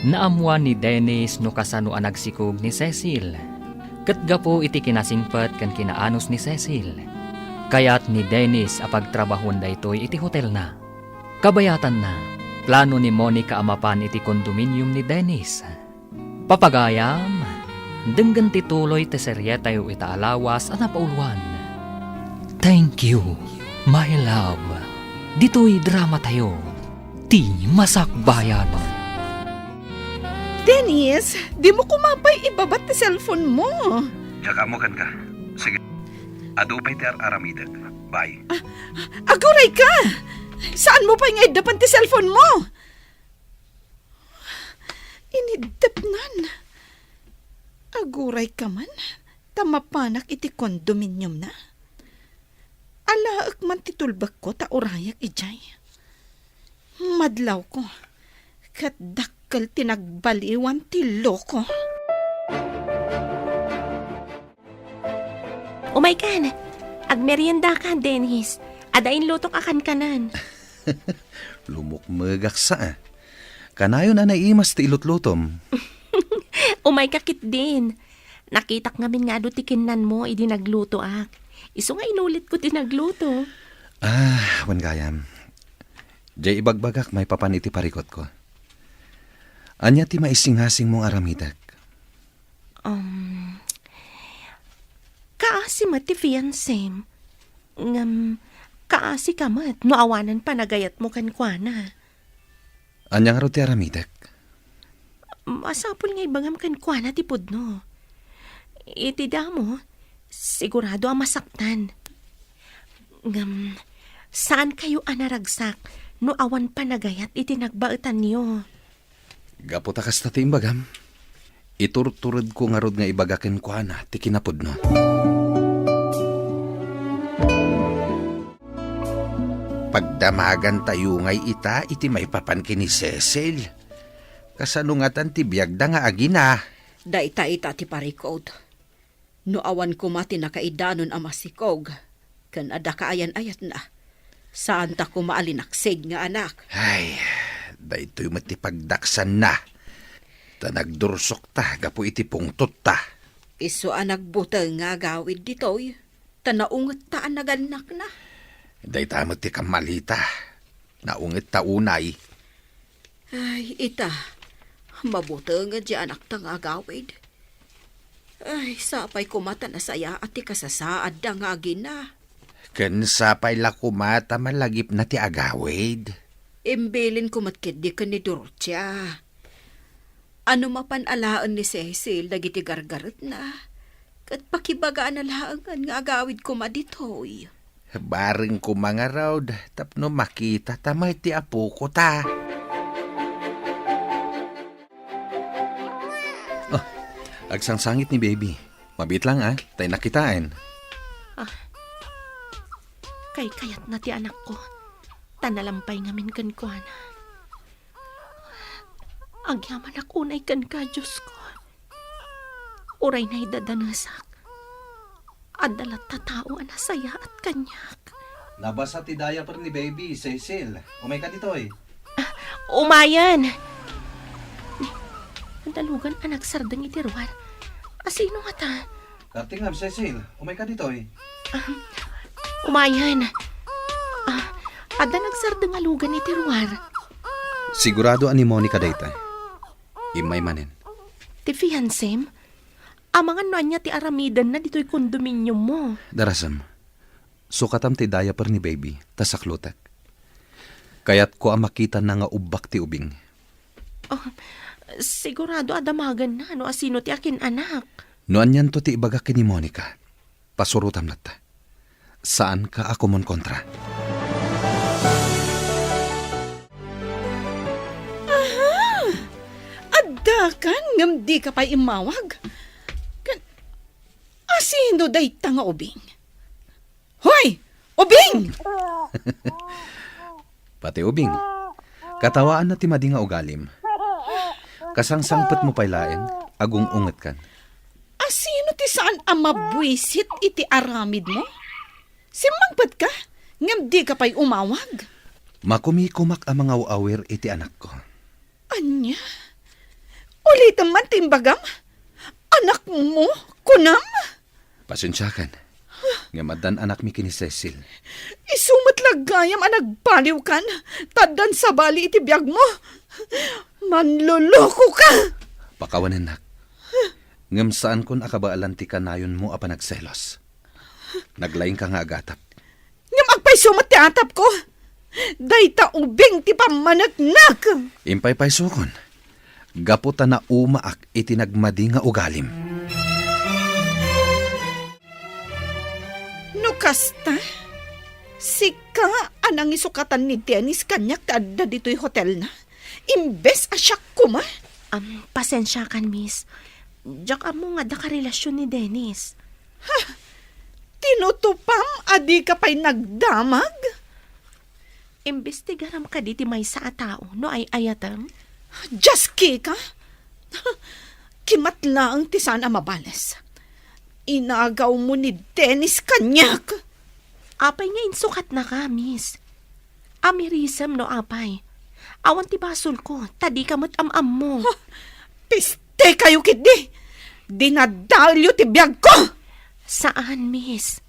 B: naamuan ni Dennis no kasano ang nagsikog ni Cecil. Katgapo iti kinasingpat kan kinaanos ni Cecil. Kaya't ni Dennis apagtrabahon da ito'y iti hotel na. Kabayatan na, plano ni Monica amapan iti kondominium ni Dennis. Papagayam, denggan tituloy ti serye tayo itaalawas ang napauluan. Thank you, my love. Dito'y drama tayo. Ti Masakbayan.
H: Dennis, di mo kumapay ibabat ti cellphone mo.
D: Jakamukan ka. Sige. Adupay ti aramidag. Bye.
H: Aguray ka! Saan mo pa nga idapan ti cellphone mo? Inidapnan. Aguray ka man. Tamapanak iti kondominium na. Alaak man titulbak ko ta urayak ijay. Madlaw ko. Kat dakkel tinagbaliwan ti loko.
E: Oh my God! Agmerienda ka, Dennis. Adain lutong akan kanan.
D: Lumukmagak sa. Kanayon na naimas ti ilutlutom.
E: Umay kakit din. Nakitak ngamin nga do tikinan mo, idi nagluto ak. Iso nga inulit ko tinagluto.
D: Wan gayam. Jay ibagbagak may papaniti parikot ko. Anya ti maising-hasing mong aramidak.
E: Kaasi mat ti fiancé. Kaasi ka mat, no awanan pa nagayat mo kan kuana.
D: Anya nga ro ti aramidak.
E: Masapul nga ibangam kan kuana ti pudno. Iti damo, sigurado ang masaktan. Saan kayo anaragsak no awan pa nagayat iti nagbaetan niyo?
D: Gaputa kasta ti imbagam. Iturturod ko nga rod nga ibagakin ko na ti kinapudno.
I: Pagdamagan tayo ngay ita, iti may papankin ni Cecil. Kasanungatan ti biyagda nga agina.
C: Daita-ita ti parikod. No awan ko mati nakaidanon ang masikog. Kan ada kaayan-ayat na. Saan ta ko maalinaksig nga anak?
I: Ay, daytoy matipagdaksan na. Ta nagdursok ta, gapo iti pungtot ta.
C: Iso ang nagbutang nga gawid ditoy. Tanaungat ta ang naganak na.
I: Dayta mo ti kamalita. Naungit ta unay.
C: Ay, ita. Mabutang nga di anak ta nga gawid. Ay, sapay kumata na saya at ti kasasaad da nga gina.
I: Ken sapay la kumata malagip na ti agawid.
C: Imbilin kumatkid di ka ni Dorothea. Ano mapanalaan ni Cecil dagiti gargaret na. Kat pakibagaan na laangan nga agawid ko maditoy.
I: Baring ko mga raod, tapno makita tamay ti apo ko ta.
D: Agsangsangit ni baby. Mabit lang tay nakitaan.
E: Kay kayat na ti anak ko. Tanalampay ngamin kan kuana. Agyaman akunay kan ka, Diyos ko. Uray na idadanasak. Adalat tatao ang nasaya at kanyak.
D: Nabasa ti diaper ni baby, Cecil. Umay ka dito
E: Umayan! Ang dalugan anak sardang itirwar. Asino nga ta?
D: Katingab, Cecil. Umay ka dito
E: Umayan! Ada nagsardang alugan itirwar.
D: Sigurado ani Monica dayta. Imay manen.
E: Ti fiancém? Amangan no anya ti aramidan na dito'y kondominium mo.
D: Darasam. Sukatam ti diaper ni baby, tasaklutak. Kayat ko ang makita na nga ubak ti ubing.
E: Sigurado adamagan na no asino ti akin anak.
D: Noan yan to ti ibagak ni Monica. Pasurutam latta. Saan ka ako mon kontra?
H: Dakan, ngam di ka pa imawag. Asino day tanga ubing? Hoy! Ubing!
D: Pati ubing. Katawaan na ti madi nga ugalim. Kasangsangpet mo paylaen, agong unget kan.
H: Asino ti saan ang mabwisit iti aramid mo? Simangpet ka? Ngam di ka pa'y umawag.
D: Makumikumak ang mga uawer iti anak ko.
H: Anya? Ulitan man timbagam? Anak mo? Kunam?
D: Pasensyakan. Nga madan anak mi kini Cecil.
H: Isumat lagayam ang nagpaliw kan. Tadan sa bali iti biyag mo. Manluloko ka.
D: Pakawanan nak. Ngam saan kun akabaalan ti kanayon mo apa nagselos. Naglaing ka nga agatap.
H: Ngam agpay sumat ti atap ko. Dayta ubing ti pamanagnak.
D: Impay-pay sukon. Gaputa na umaak iti nagmadi nga ugalim.
H: No kasta, sika anang isukatan ni Dennis kanyak taadda dito'y hotel na. Imbes asyak kuma.
E: Pasensya kan, miss. Diyak amo nga da karelasyon ni Dennis.
H: Tinutupam adi ka pa'y nagdamag?
E: Imbestigaram ka diti may sa tao, no ay ayatam?
H: Jaski ka? Kimatlaang ti sana mabales. Inagaw mo ni Dennis kanyak.
E: Apay nga insukat na ka, miss. Amirism no apay. Awan ti basol ko, tadi kamot am-am mo.
H: Piste kayo, kidi! Dinadalyo ti biyag ko!
E: Saan, miss?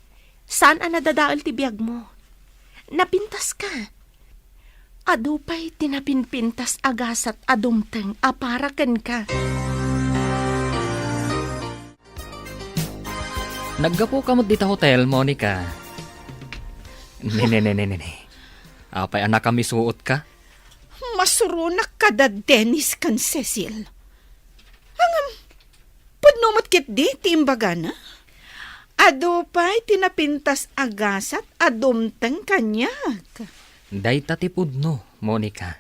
E: Saan ang nadadaal ti biyag mo? Napintas ka. Adupay tinapinpintas agasat adumteng aparakan ka.
B: Naggapo ka mo dita hotel, Monica. Ne. Apay anak kami suot ka?
H: Masurunak ka da Dennis kan Cecil. Hangam, padnumot kit di, timbaga na. Adupay tinapintas agasat adumteng kanyak.
B: Day tatipud no, Monica.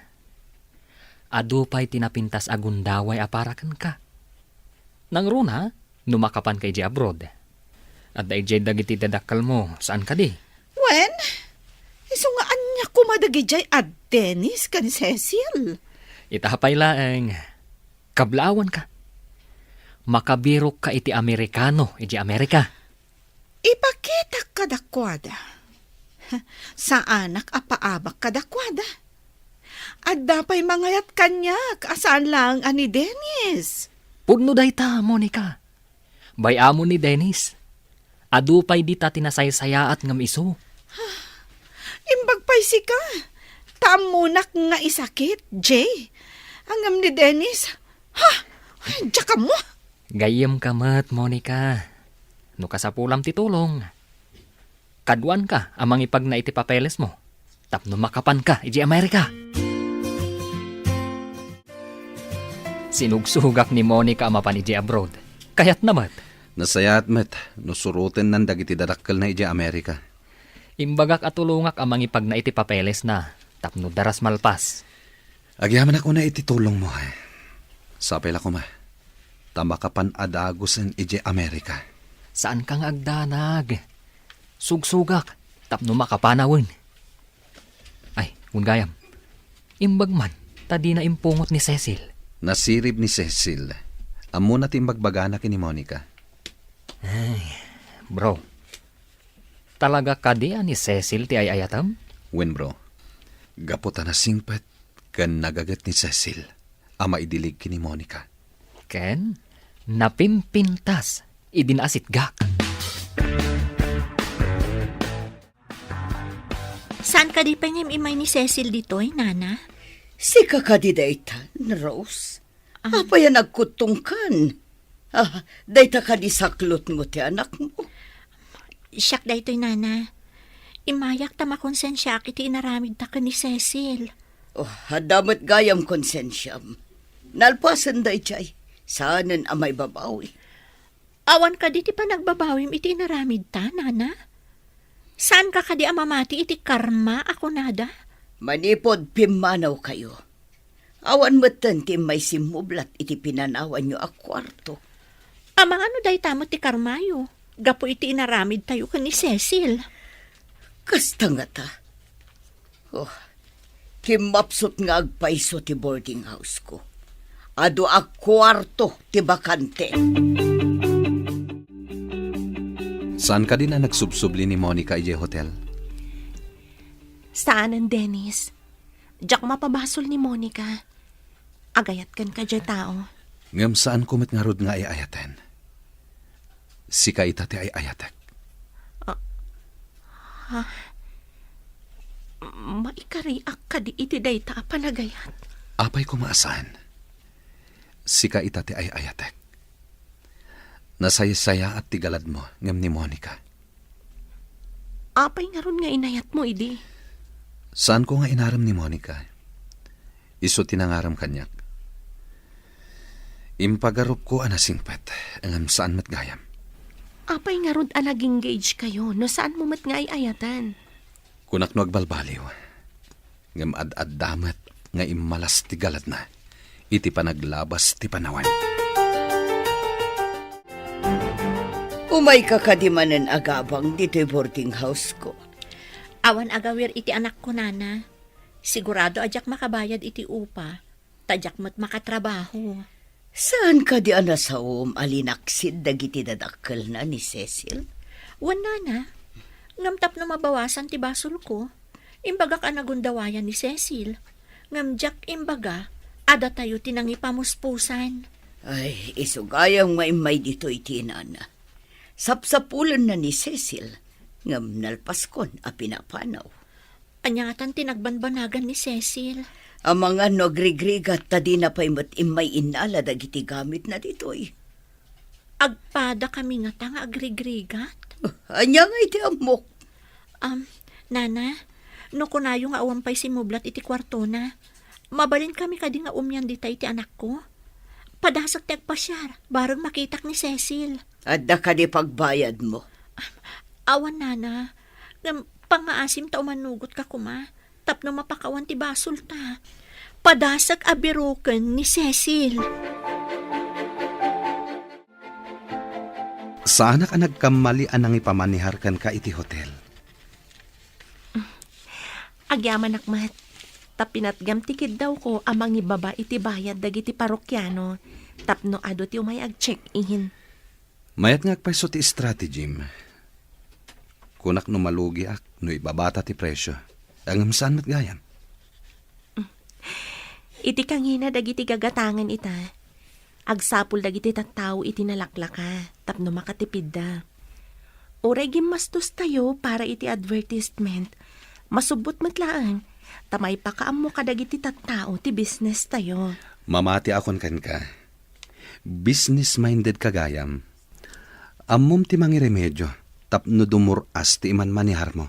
B: Adupay tinapintas agundaway aparakan ka. Nang runa, numakapan kay di abroad. At day jay dagiti dadakal mo, saan ka di?
H: Wen, isungaan niya kumadagijay at Dennis kan Cecil.
B: Itahapay laeng, kablawan ka. Makabirok ka iti Amerikano, iti Amerika.
H: Ipakita kadakwada. Sa anak apaabak kadakwada. At dapay mangayat kanyak, asaan lang ani Dennis.
B: Pudno day ta, Monica. Bayamo ni Dennis. Adupay di ta tinasaysayaat ngam iso.
H: Imbagpay si ka. Tamunak nga isakit, Jay. Angam ni Dennis. Ha! Diya ka mo.
B: Gayem ka mat, Monica. No kasapulam titulong. Kaduan ka amang ipag na iti papeles mo. Tapno makapan ka iti Amerika. Sinugsugak ni Monica amapan iti abroad. Kayat namat.
D: Nasayat met, nusurutin nan dagiti dadakkel na iti Amerika.
B: Imbagak at tulungak amang ipag na iti papeles na. Tapno daras malpas.
D: Agyaman ako na iti tulong mo. Sapay la ko ma. Tama ka pan adagos ang iti Amerika.
B: Saan kang agdanag? Sugsugak. Tapno makapanawin. Ay, ungayam. Imbag man, tadi na impungot ni Cecil.
D: Nasirib ni Cecil. Amo na timbagbaga ni Monica.
B: Ay, bro. Talaga kadi ni Cecil ti ayayatam?
D: Wen bro, gaputa na singpet kan nagagat ni Cecil. Ama idilig kini Monica.
B: Ken, napimpintas. Idinasit gak.
G: Saan ka di pa niya imay ni Cecil dito'y, nana?
F: Si kakadidaytan, Rose. Apa yan nagkutungkan? Dayta ka di saklot mo ti anak mo.
G: Siyak dayto'y, nana. Imayak ta makonsensya iti inaramid ta ka ni Cecil.
F: Hadamat gayam konsensyam. Nalpasan day chay. Saanan amay babawi.
G: Awan ka di ti pa nagbabawim iti inaramid ta, nana? Saan ka kadi amamati iti karma ako nada?
F: Manipod pimanaw kayo. Awan matan ti may simublat iti pinanawan nyo a kwarto.
G: Amang ano day tamo ti karmayo? Gapo iti inaramid tayo ka ni Cecil.
F: Kasta nga ta. Kimapsot nga agpaiso ti boarding house ko. Ado a kwarto ti bakante.
D: Saan ka din na nagsubsubli ni Monica ije hotel?
E: Saan ang Dennis? Diyak mapabasol ni Monica. Agayat kan ka dya tao.
D: Ngam saan kumit nga rod nga ay ayaten? Si kaita ti ay ayatek.
E: Maikariak ka di iti dayta panagayat.
D: Apay kumaasan. Si kaita ti ay ayatek. Nasaya-saya at tigalad mo ngam ni Monica.
E: Apay nga ron nga inayat mo, idi.
D: Saan ko nga inaram ni Monica? Iso tinangaram kanyak. Impagarup ko anasingpet, angam saan matgayam.
E: Apay nga ron nag-engage kayo, no saan mo mat nga ay ayatan?
D: Kunak no agbalbaliw. Ngam ad-ad damat nga imalas tigalad na. Iti panaglabas ti panawan.
F: Umay kakadimanan agabang dito'y boarding house ko.
G: Awan agawir iti anak ko, nana. Sigurado ajak makabayad iti upa. Tadyak mo't makatrabaho.
F: Saan ka di anasawom alinaksid dagiti dadakkel na ni Cecil?
G: Wan, nana. Ngamtap na mabawasan ti basol ko. Imbaga ka nagundawayan ni Cecil. Ngamjak imbaga, ada tayo tinangi pamuspusan.
F: Ay, isugayang maimay dito itinana. Sapsapulan na ni Cecil, ngam nalpaskon a pinapanaw.
G: Anyatan tinagbanbanagan ni Cecil.
F: Ang mga nogrigrigat ta di na pa'y imay inala dagiti gamit na ditoy.
G: Agpada kami nga tanga agrigrigat.
F: Anya nga iti amok.
G: Nana, no kunayo nga awampay si Mublat iti kwarto na. Mabalin kami kadi nga umyan di iti anak ko. Padasak ti agpasyar, barang makitak ni Cecil.
F: Adda ka di pagbayad mo.
G: Awan, Nana. Pangaasim ta umanugot ka kuma. Tapno mapakawan ti basol ta. Padasak abiroken ni Cecil.
D: Saan ka nagkamali anang ipamaniharkan ka iti hotel?
E: Agyaman akmat. Tapinatgam tikid daw ko amang ibaba iti bayad dagiti parokyano. Tapno ado ti umay ag-check-in.
D: Mayat nga agpaiso ti strategy. Kunak no malugi ak, no ibabata ti presyo. Ang saan matgayam?
E: Iti kangina dagiti gagatangan ita. Agsapul dagiti tattao iti nalaklaka. Tapno makatipid da. Uray gimastos tayo para iti advertisement. Masubot matlaan. Tamay pakaam mo kadagiti tattao ti business tayo.
D: Mamati akon kan ka. Business-minded kagayam. Amom ti mangi remedyo. Tapno dumuras ti iman manihar mo.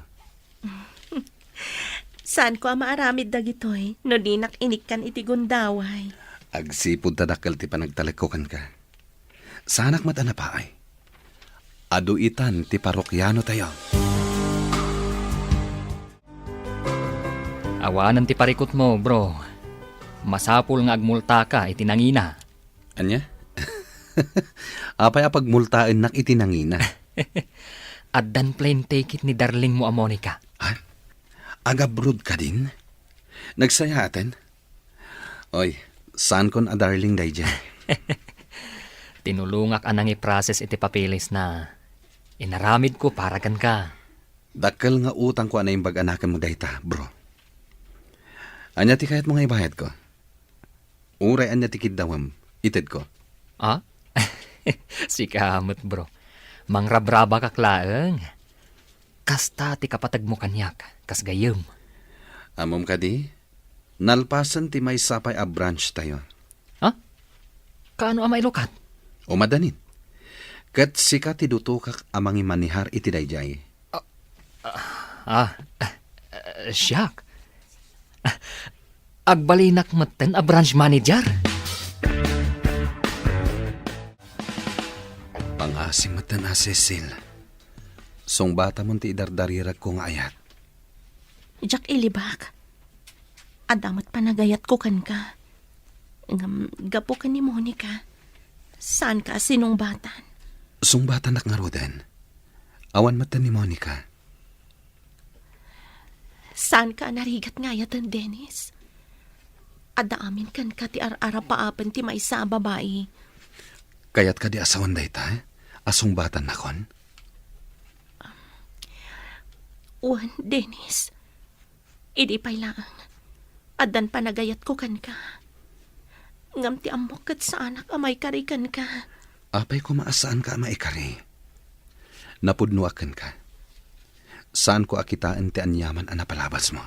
E: Saan ko maaramid dagitoy? No dinak inikkan iti gundaway.
D: Agsipod tadakkel ti panagtalikokan ka. Sanak matana pa ay. Aduitan ti parokyano tayo.
B: Awanan ti parikot mo, bro. Masapul nga agmulta ka itinangina.
D: Anya? Apay apagmultaan nak itinangina.
B: Addan plain take it ni darling mo a Monica.
D: Ha? Agabrod ka din? Nagsayaten? Oy, saan kon a darling day dyan?
B: Tinulungak anang i-process iti papilis na inaramid ko para kan ka.
D: Dakkel nga utang ko anay bag-anakan mo dayta, bro. Anya ti kayat mo nga ibayad ko? Uray anya ti kiddawam, ited ko.
B: Ah? Si kamot, bro. Mangrabraba ka klaeng. Kasta ti kapatag mo kanyak, kas gayem.
D: Amom ka di? Nalpasan ti may sapay a branch tayo.
B: Ha? Kaano ama ilukat?
D: O madanin. Kat sika ti dutukak amang imanihar iti dayjay.
B: Siyak. Agbalinak maten a branch manager.
D: Pangasim matan na Cecil. Song bata mo ti idardarirag ko nga ayat.
E: Jack ilibak. Adamat panagayat ko kan ka. Gapo ka ni Monica. Saan ka sinong batan?
D: Song bata nak nga roden. Awan matan ni Monica.
E: Saan ka narigat ngayatan, Dennis? Ada amin kan ka ti ar-ara paapan ti maisa a babae.
D: Kayat ka di asawan dayta, asong batan nakon?
E: Uwan, Dennis. Idi pa'y lang. Adan panagayat ko kan ka. Ngam ti amok kat sa anak amay karikan ka.
D: Apay ko maasaan ka maikari. Napudnuakan ka. Saan ko akitaan ti anyaman ang napalabas mo?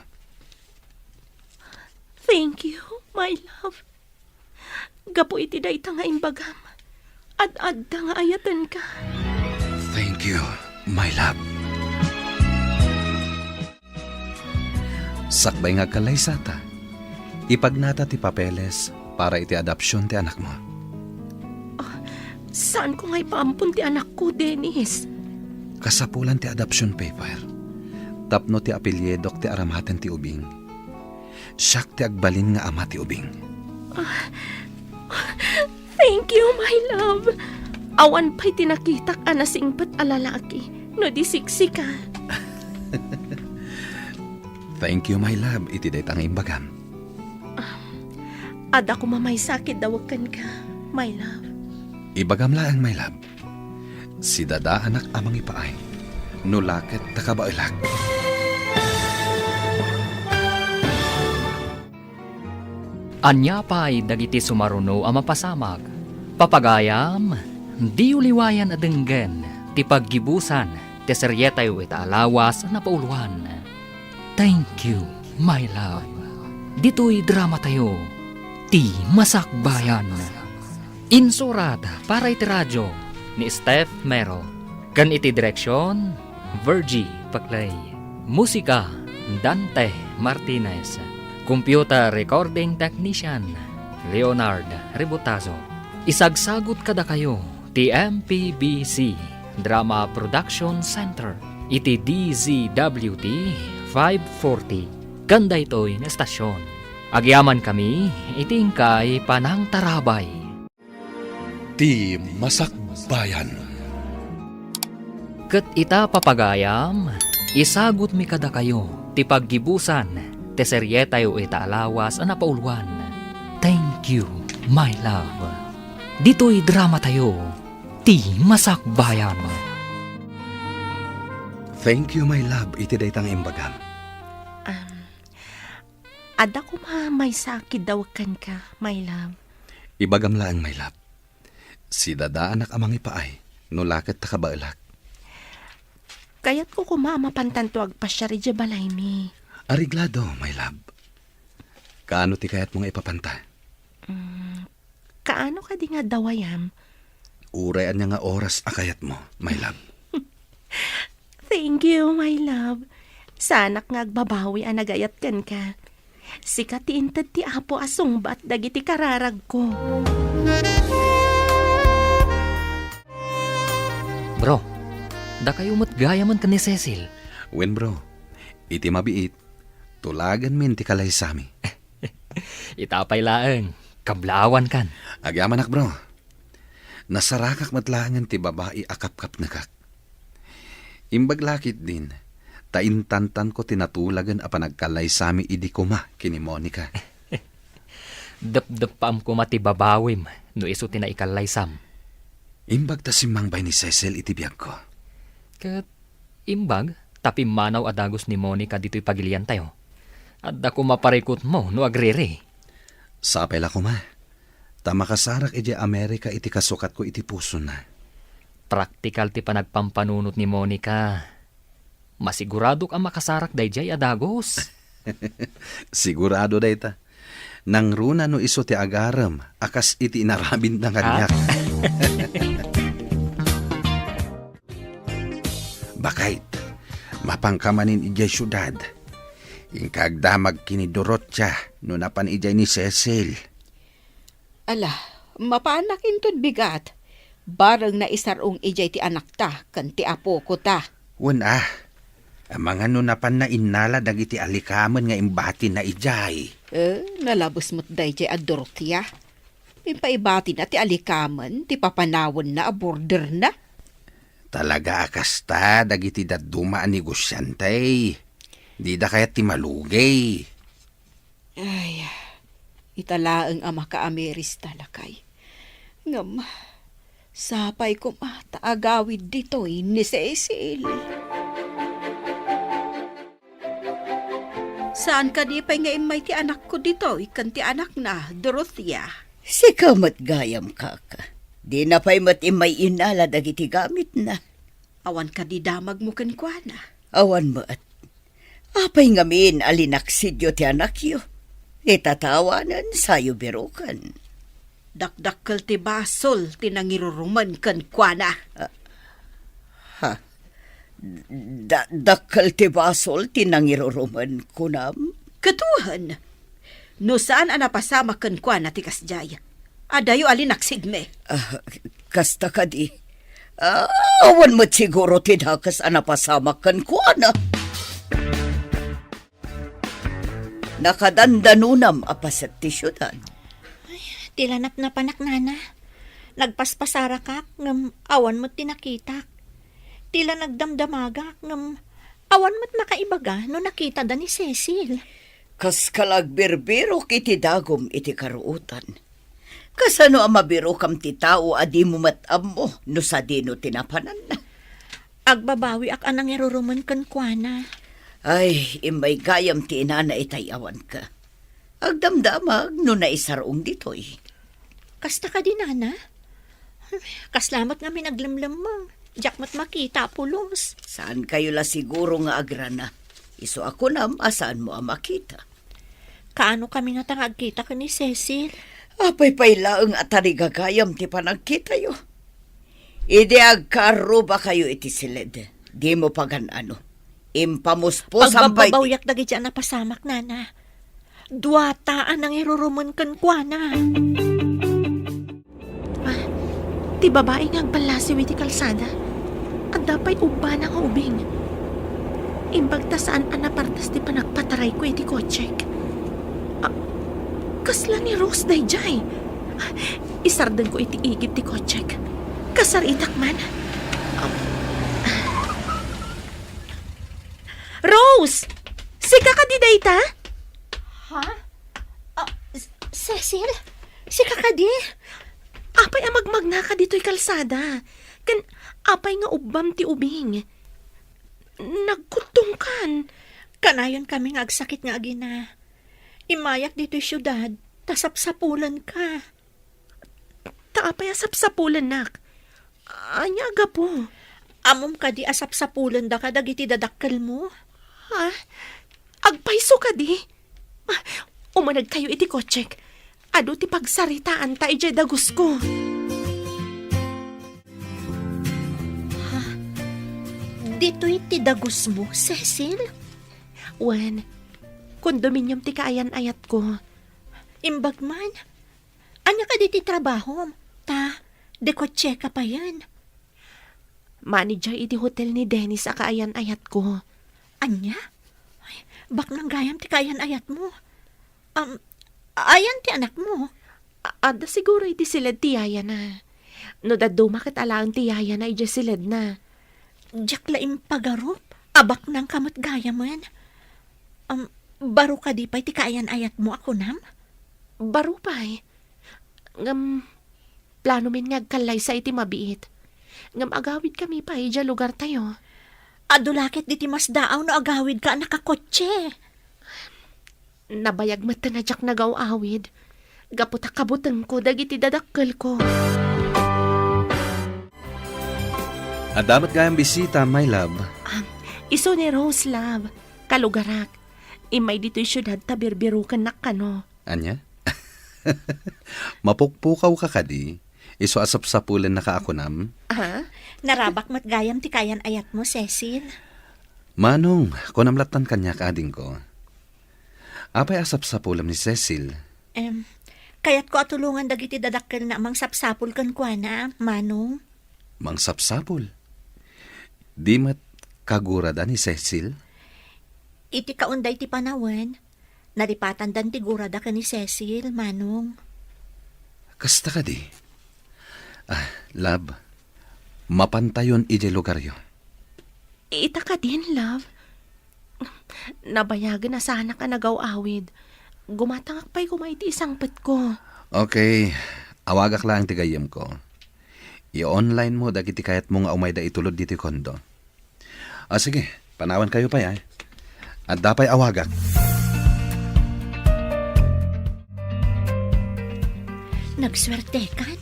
E: Thank you, my love. Gapo iti dayta nga imbagam. Ad-adda nga ayatan ka.
D: Thank you, my love. Sakbay nga kalay sata. Ipagnata ti papeles para iti adopsyon ti anak mo.
E: Saan ko nga ipaampun ti anak ko, Dennis?
D: Kasapulan ti adoption paper. Tapno ti apelyedok ti aramatan ti ubing. Siyak ti agbalin nga ama ti ubing.
E: Thank you, my love. Awan pa'y tinakitak anasingpat alalaki. No di siksi ka.
D: Thank you, my love. Iti daytang imbagam.
E: Ada ko mamay sakit dawakan ka, my love.
D: Ibagam lang, my love. Si dada anak amang ipaay. Nulaket takabailak.
B: Anya pa'y dagiti sumaruno ang mapasamag. Papagayam, di uliwayan adenggen, ti paggibusan, ti seryetayo ita alawas na pauluan. Thank you, my love. Dito'y drama tayo, ti masakbayan. Insurat para iti radyo ni Steph Mero. Kan iti direksyon, Virgie Paclay. Musika, Dante Martinez. Computer Recording Technician, Leonard Ributazo. Isagsagot kada kayo, ti MPBC Drama Production Center. Iti DZWT 540. Kanda ito'y na estasyon. Agyaman kami, itingkay panang tarabay.
A: Ti Masakbayan.
B: Ket ita papagayam, isagot mi kada kayo, ti paggibusan, ti seryetayo ita alawas ang napauluan. Thank you, my love. Dito'y drama tayo, ti masakbayan.
D: Thank you, my love. Iti daytang imbagam.
E: Ada ko may sakit daw kan ka, my love.
D: Ibagam lang, my love. Si dadaanak amang ipaay. Nulaket takabailak.
E: Kaya't ko kumamapantanto agpasya rin dya balay mi.
D: Ariglado, my love. Kaano ti kayat mong ipapanta?
E: Kaano ka di nga dawayam?
D: Urayan niya nga oras akayat mo, my love.
E: Thank you, my love. Sanak nga agbabawi ang nagayat kan ka. Sikat ti intad ti apo asungbat dagiti kararag ko.
B: Bro, da kayo matgaya man ka ni Cecil.
D: Wen bro, iti mabiit, tulagan min ti kalaysami.
B: Itapay laeng, kablawan kan.
D: Agyaman bro, nasarakak matlangan ti babae akap-kap nakak. Imbaglakit din, taintantan ko tinatulagan a panagkalaysami idi kuma kini Monica.
B: Dap-dap paam ko mati babawim, no iso tinaikalay sam.
D: Imbag ta simbang bay ni Cecil iti biyag ko.
B: Kat imbag, tapi manaw adagos ni Monica dito'y pagilian tayo. At ako maparikot mo no agriri.
D: Sapay la ko ma. Tamakasarak iti Amerika iti kasukat ko iti puso na.
B: Praktikal ti panagpampanunot ni Monica. Masiguradok ang makasarak dayjay adagos.
D: Sigurado dayta. Nang runa no iso ti agaram, akas iti inarabin na kanyak.
I: Bakit? Mapangkamanin ijay syudad. Ingkagdamag kinidurot siya no napan ijay ni Cecil.
C: Ala, mapanak intod bigat. Barang na isarong ijay ti anak ta, kan ti apo ko ta.
I: Wen ang mga no napan na inala dagiti alikaman nga imbati na ijay.
C: Nalabos mo't dayjay a Dorothea. Pimpaibati na ti alikaman, ti papanawon na a border na.
I: Talaga akasta dagiti daduma ang negosyantay. Di da kaya ti malugay.
C: Ay, italaang ama ka Ameris talakay. Ngam, sapay ko taagawid dito'y ni Cecil. Saan ka di pa'y ngayon may ti anak ko dito'y kan ti anak na, Dorothea?
F: Si kamat gayam kaka. Di na pa'y matimay inala dagiti gamit na.
C: Awan ka di damag mo kankwana.
F: Awan mo at apay ngamin alinaksidyo ti anak yo. Itatawanan sayo birukan.
C: Dakdakkel ti basol tinangiruruman kankwana.
F: Dakkel ti basol tinangiruruman kunam.
C: Katuhan, no saan anapasama kankwana ti kasjay? Adayo alinaksidme.
F: Kasta ka di. Awan mo't siguro tidakas anapasama kankwana. Nakadandanunam apaset ti syudad.
G: Tilanap na panak nana. Nagpaspasara ka, ngam awan mo't tinakitak. Tila nagdamdamaga, ngam awan mo't makaibaga no nakita da ni Cecil.
F: Kas kalagbirbiro kiti dagom iti karuutan. Kasano ang mabiro kam ti tao adi mo matam mo no sa dino tinapanan na.
G: Agbabawi ak anang iruruman kan kuana.
F: Ay, imay gayam ti ina na itayawan ka. Agdamdamag no naisarong ditoy.
G: Kasta ka din, Nana? Kaslamat nga minaglamlam mo. Diyak mat makita pulos.
F: Saan kayo la siguro nga agrana? Iso ako nam, asaan mo ang makita?
G: Kaano kami natangag kita ka ni Cecil?
F: Apay paylaang atari gagayam ti panagkita yo. Ide agkaro ba kayo iti silid? Di mo pagan-ano. Impamuspos ang bay...
G: Pagbabawyak dagi dyan na pasamak, Nana. Duwataan ang iruruman kan kuana.
E: Ti babae nga agbalasi iti kalsada. At dapay uba na nga ubing. Imbag ta saan anapartas ti panagpataray ko iti kotsek. Kasla ni Rose dayjay. Isardan ko iti igid ti kotsek. Kasaritak man. Rose! Sika ka di dayta?
G: Ha? Cecil? Si kakadi?
E: Apay amagmag na ka dito'y kalsada. Kan apay nga ubam ti ubing. Nagkutong kan.
G: Kanayon kami nga agsakit nga agina. Imayak dito'y syudad, tasapsapulan ka.
E: Taapay asapsapulan nak. Anya aga po.
G: Amom ka di asapsapulan da ka dagiti dadakkel mo.
E: Ha? Agpaiso ka di? Umanag kayo iti kotsek. Ado ti pagsaritaan ta ijay dagus ko.
G: Dito'y ti dagus mo, Cecil?
E: Wen, kondominium ti kaayan-ayat ko.
G: Imbag man. Anya ka di ti trabaho? Ta, dekotse ka pa yan.
E: Manager iti hotel ni Dennis a kaayan-ayat ko.
G: Anya? Ay, bak nang gayam ti kaayan-ayat mo. Ayan ti anak mo.
E: Ada siguro iti silad ti yaya na. No daddo makit alaan ti yaya na iti silad na.
G: Diyak laing pagarup. Abak nang kamat gayaman. Baro ka di pa ti kaayan-ayat mo ako nam?
E: Baro pa'y. Plano min ngagkalay sa iti mabiit. Ngam agawid kami pa ija lugar tayo.
G: Adulakit di ti mas daaw no agawid ka nakakotse.
E: Nabayag mata na jak nagaw-awid. Gaputa kabutang ko dagiti dadakkel ko.
D: Adamat gayang bisita, my love.
E: Iso ni Rose, love. Kalugarak. Imay dito'y syudad tabirbirukan na kano.
D: Anya? Mapukpukaw ka kadi. Iso asap-sapulan na kaakunam.
E: Ha?
G: Narabak mat gayam ti kayan-ayat mo, Cecil.
D: Manong, kunamlatan kanya kading ko. Apay asap-sapulam ni Cecil.
G: Kayat ko atulungan dagiti dadakkel na amang sapsapul kan kuana, Manong.
D: Mang sapsapul. Di mat kagurada ni Cecil?
G: Iti kaunday ti panawan. Naripatan dan ti gurada ka ni Cecil, Manong.
D: Kasta ka di. Love, mapantayon ije lugar yo.
E: Ita ka din, love. Nabayagan na sana ka nagaw-awid. Gumatangak pa'y kumaiti isang pet ko.
D: Okay, awagak lang tigayam ko. I-online mo dagiti kayat mo nga umay da itulod dito kondo. Sige, panawan kayo pa ya. At dapay awagak.
G: Nagswerte kan?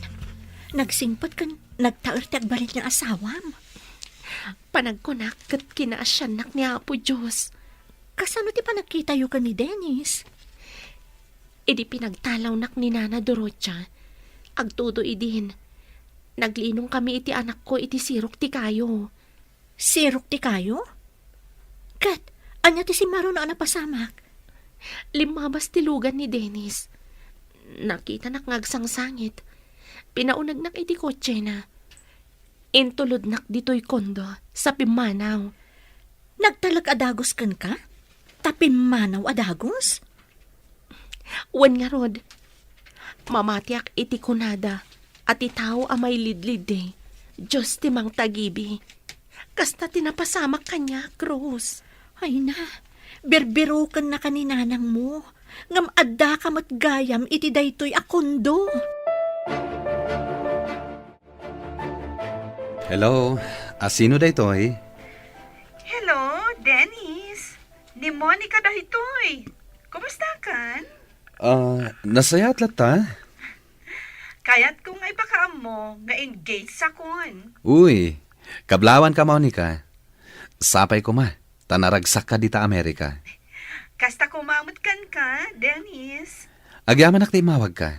G: Nagsingpot kan? Nagtaerte agbalit ng asawam?
E: Panagkunak kat kinaasyanak ni Apo Diyos.
G: Kasano ti panagkita yu ka ni Dennis?
E: Idi pinagtalaw nak ni Nana Dorocha. Agtudo idin. Naglinong kami iti anak ko iti sirok ti kayo.
G: Sirok ti kayo? Kat, anya ti si Maro na napasamak?
E: Limabas tilugan ni Dennis. Nakita nak ngagsangsangit. Pinaunag nak iti kotse na. Intulod nak dito'y kondo sa Pimanaw.
G: Nagtalag adagos kan ka? Tapimanaw adagos?
E: Wan nga rod. Mamatiak iti kunada at itaw amay lidlid de. Diyos timang tagibi. Kasta tinapasamak kanya, Rose.
G: Ay na, berberokan na kaninanang mo. Ngam adda ka matgayam iti daytoy akondo.
D: Hello, Sino da ito eh?
J: Hello, Dennis. Ni Monica dahitoy. Kumusta kan?
D: Nasayat lata.
J: Kayat ko nga ipakaam mo nga engaged sa kon.
D: Uy, kablawan ka, Monica. Sapay ko ma, tanaragsak ka dita Amerika.
J: Kasta kumamot kan ka, Dennis.
D: Agyaman nak mawag ka.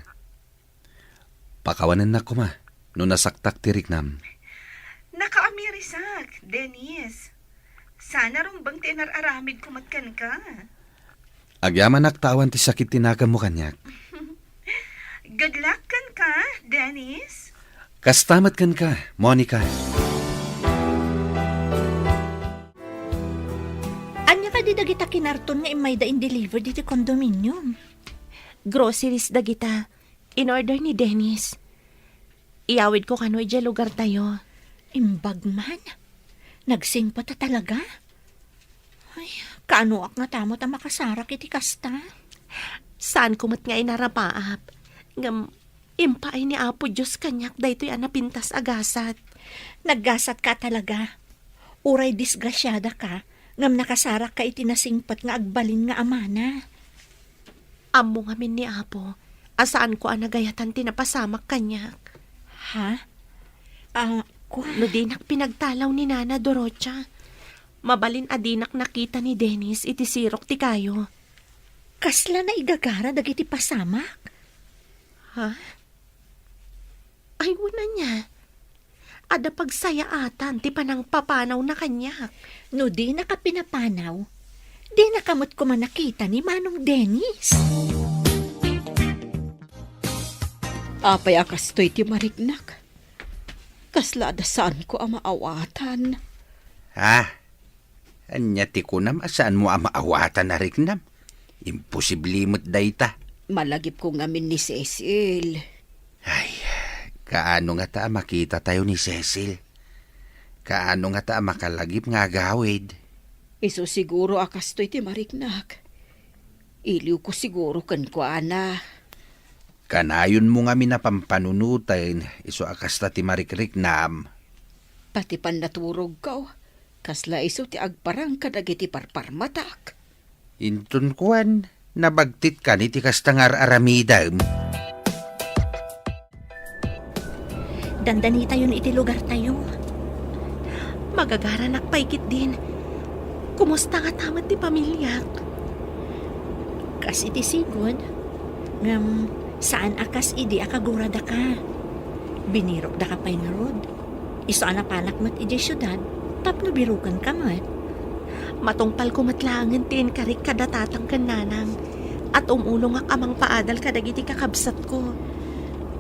D: Pakawanan na ko ma, no nasaktak tiriknam.
J: Nakaamirisak, Dennis. Sana rumbang tinararamid kumatkan ka.
D: Agyaman nak tawan ti sakit tinagam mo kanyak.
J: Good luck kan ka, Dennis.
D: Kastamat kan ka, Monica.
G: Anya ka di dagita kinarton nga imay da in-deliver dito condominium.
E: Groceries dagita. In order ni Dennis. Iyawid ko kanoy dya lugar tayo.
G: Imbag man. Nagsingpa ta talaga. Ay, kaano ak nga tamo ta makasarak iti kasta.
E: Saan kumat nga inarapaap? Ngam, impaay ni Apo Diyos kanyak daytoy anapintas agasat.
G: Naggasat ka talaga. Uray disgrasyada ka. Ngam nakasarak ka iti nasingpat nga agbalin nga amana.
E: Amo ngamin ni Apo. Asaan ko anagayatan tinapasamak kanyak.
G: Ha?
E: No dinak pinagtalaw ni Nana Dorocha. Mabalin adinak nakita ni Dennis iti sirok ti kayo.
G: Kasla na igagara dagiti pasamak.
E: Ha? Ay, wala niya. Ada pagsayaatan ti panang papanaw na kanyak.
G: No di nakapinapanaw, di nakamot ko man nakita ni Manong Dennis.
C: Apay akas to'y ti marignak. Kasla da saan ko ang maawatan.
I: Anya ti kunam, asaan mo ang maawatan na rignam? Imposible mo't dayta.
C: Malagip ko ngamin ni Cecil.
I: Ay, kaano nga ta makita tayo ni Cecil? Kaano nga ta makalagip nga gawid?
C: Iso siguro akas to'y ti marignak. Iliw ko siguro kan ko, ana.
I: Kanayon mo nga minapampanunutin, iso akas ta ti marikrik nam.
C: Pati pan naturog ka. Kasla iso ti agparang kadagiti parparmatak.
I: Intun kuan, nabagtit ka ni ti kastangar aramidam.
G: Dandani tayo iti lugar tayo.
E: Magagaranak paikit din. Kumusta nga tamat ti pamilyak?
G: Kas iti sigod, ngam saan akas idi akagurada ka. Binirok da ka pa'y nga rod. Iso anapanak mat iti syudad, tapno birukan ka mat.
E: Matungpal ko matlangan tin karik kadatatang kananang at umulong ak amang paadal kadagiti kakabsat ko.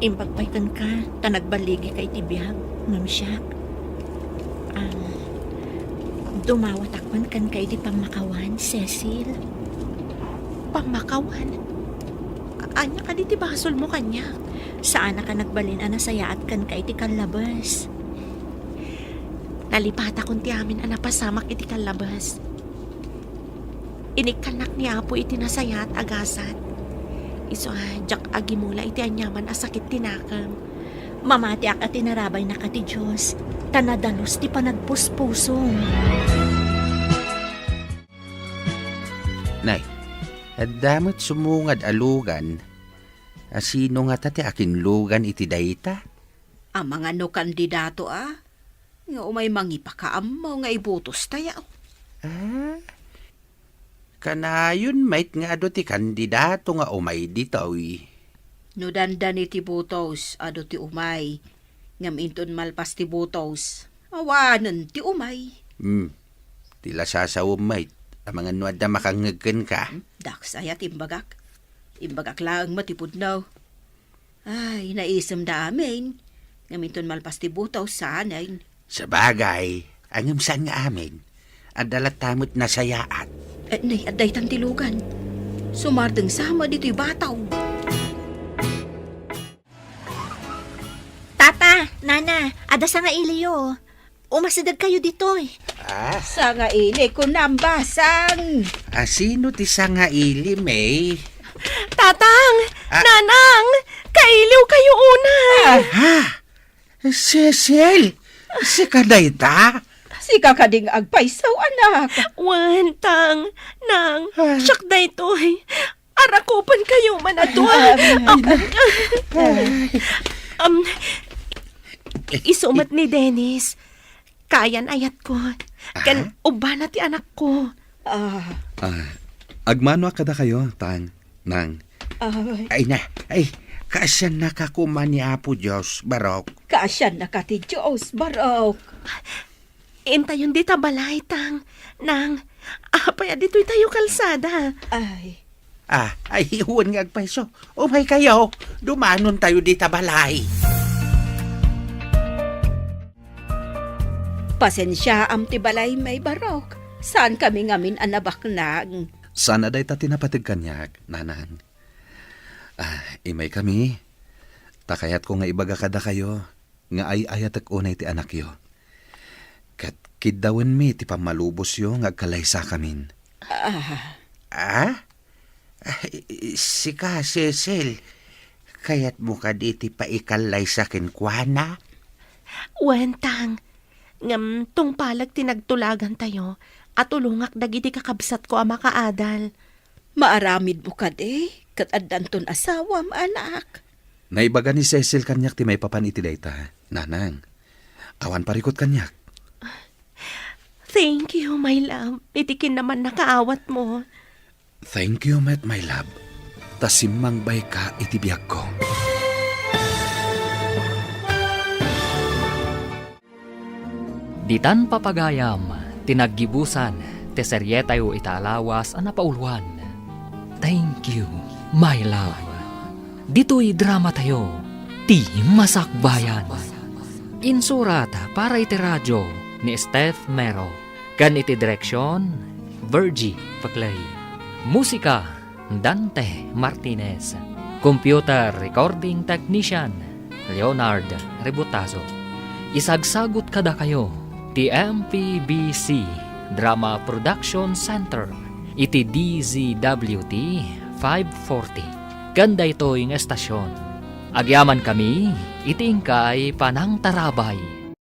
G: Impagpaykan ka, tanagbaligi ka iti biyag, ngam siyak. Dumawat akman kan ka iti pamakawan, Cecil.
E: Pamakawan? Anya ka di ti basol mo kanya?
G: Saan ka nagbalin anasayaat kan ka iti kalabas?
E: Nalipata kun ti amin anapasamak iti kalabas. Inikanak ni Apo iti nasayat agasat. Iso jak agimula iti anyaman asakit tinakam.
G: Mamati ak at tinarabay na ka ti Diyos. Tanadalos ti panagpuspusong.
I: Nay, damot sumungad alugan. Sino nga tati akin lugan iti dayta?
C: Ang mga no kandidato nga umay mangipakaam mo nga ibutos tayo.
I: Kanayon mait nga ado ti kandidato nga umay ditoy.
C: No dandan iti butos, ado ti umay. Ngam inton malpas ti butos, awanan ti umay.
I: Tila sasawom mait. Ang mga nuad na makangagkan ka.
C: Daks ayat imbagak. Imbagak lang matipudnaw. Ay, naisam da amin. Ngam inton malpas ti butos, sanayin.
I: Sa bagay, angam saan nga amin. Adalat tamot na sayaat.
C: Nay, aday tantilugan. Sumardeng sama dito'y bataw.
G: Tata, Nana, ada sa nga iliyo. Umasidag kayo dito eh.
C: Sa nga ini ko nambasang.
I: Sino ti sa nga ilim eh?
E: Tatang! Nanang! Kailiw kayo una!
I: Cecil! Si kadayta?
C: Si kakading agpaisaw, anak.
E: Wan, tang, nang, siyak da ito'y. Arakupan kayo manadwa. Isumat ni Dennis. Kayan ayat ko. Kan uban na ti anak ko.
D: Agmano kada kayo, tang, nang.
I: Ay na, ay, kasyan nakakuman ni Apo Diyos, Barok.
C: Kaasyan na ka ti Diyos, Barok.
E: Intayon di tabalay, tang, nang. Apaya dito'y tayo kalsada.
C: Ay,
I: Ay, huwan nga agpaiso. Umay kayo, dumanon tayo di tabalay.
C: pasensya am ti balay may Barok. Saan kami ngamin anabak nang?
D: Sana day ta tinapatig kanyak, nanang. Imay kami. Takayat ko nga ibaga kada kayo, nga ay ayatak unay ti anak yo. Kat kidawan mi ti pamalubos yo nga agkalaysa kamin.
I: Si ka, Cecil. Kayat mo ka di ti paikalay sa kinkwana?
E: Wentang, ngam tong palag tinagtulagan tayo at ulungak dagiti kakabsat ko ama kaadal.
C: Maaramid mo ka de, kat addanton asawam anak.
D: Naibaga ni Cecil kanyak ti may papan iti dayta, nanang. Awan parikot kanyak.
E: Thank you, my love. Itikin naman nakaawat mo.
D: Thank you, met my love. Tasimang bay ka iti biyag ko.
B: Ditan papagayam, tinaggibusan, te seryetayo italawas ang napauluan. Thank you, my love. Dito'y drama tayo, ti Masakbayan. Insurat para iti radyo ni Steph Mero. Kan iti direksyon, Virgie Paclay. Musika, Dante Martinez. Computer Recording Technician, Leonard Rebutazo. Isagsagot kada kayo, ti MPBC Drama Production Center, iti DZWT 540. Ganda ito yung estasyon. Agyaman kami, itingkay panang tarabay.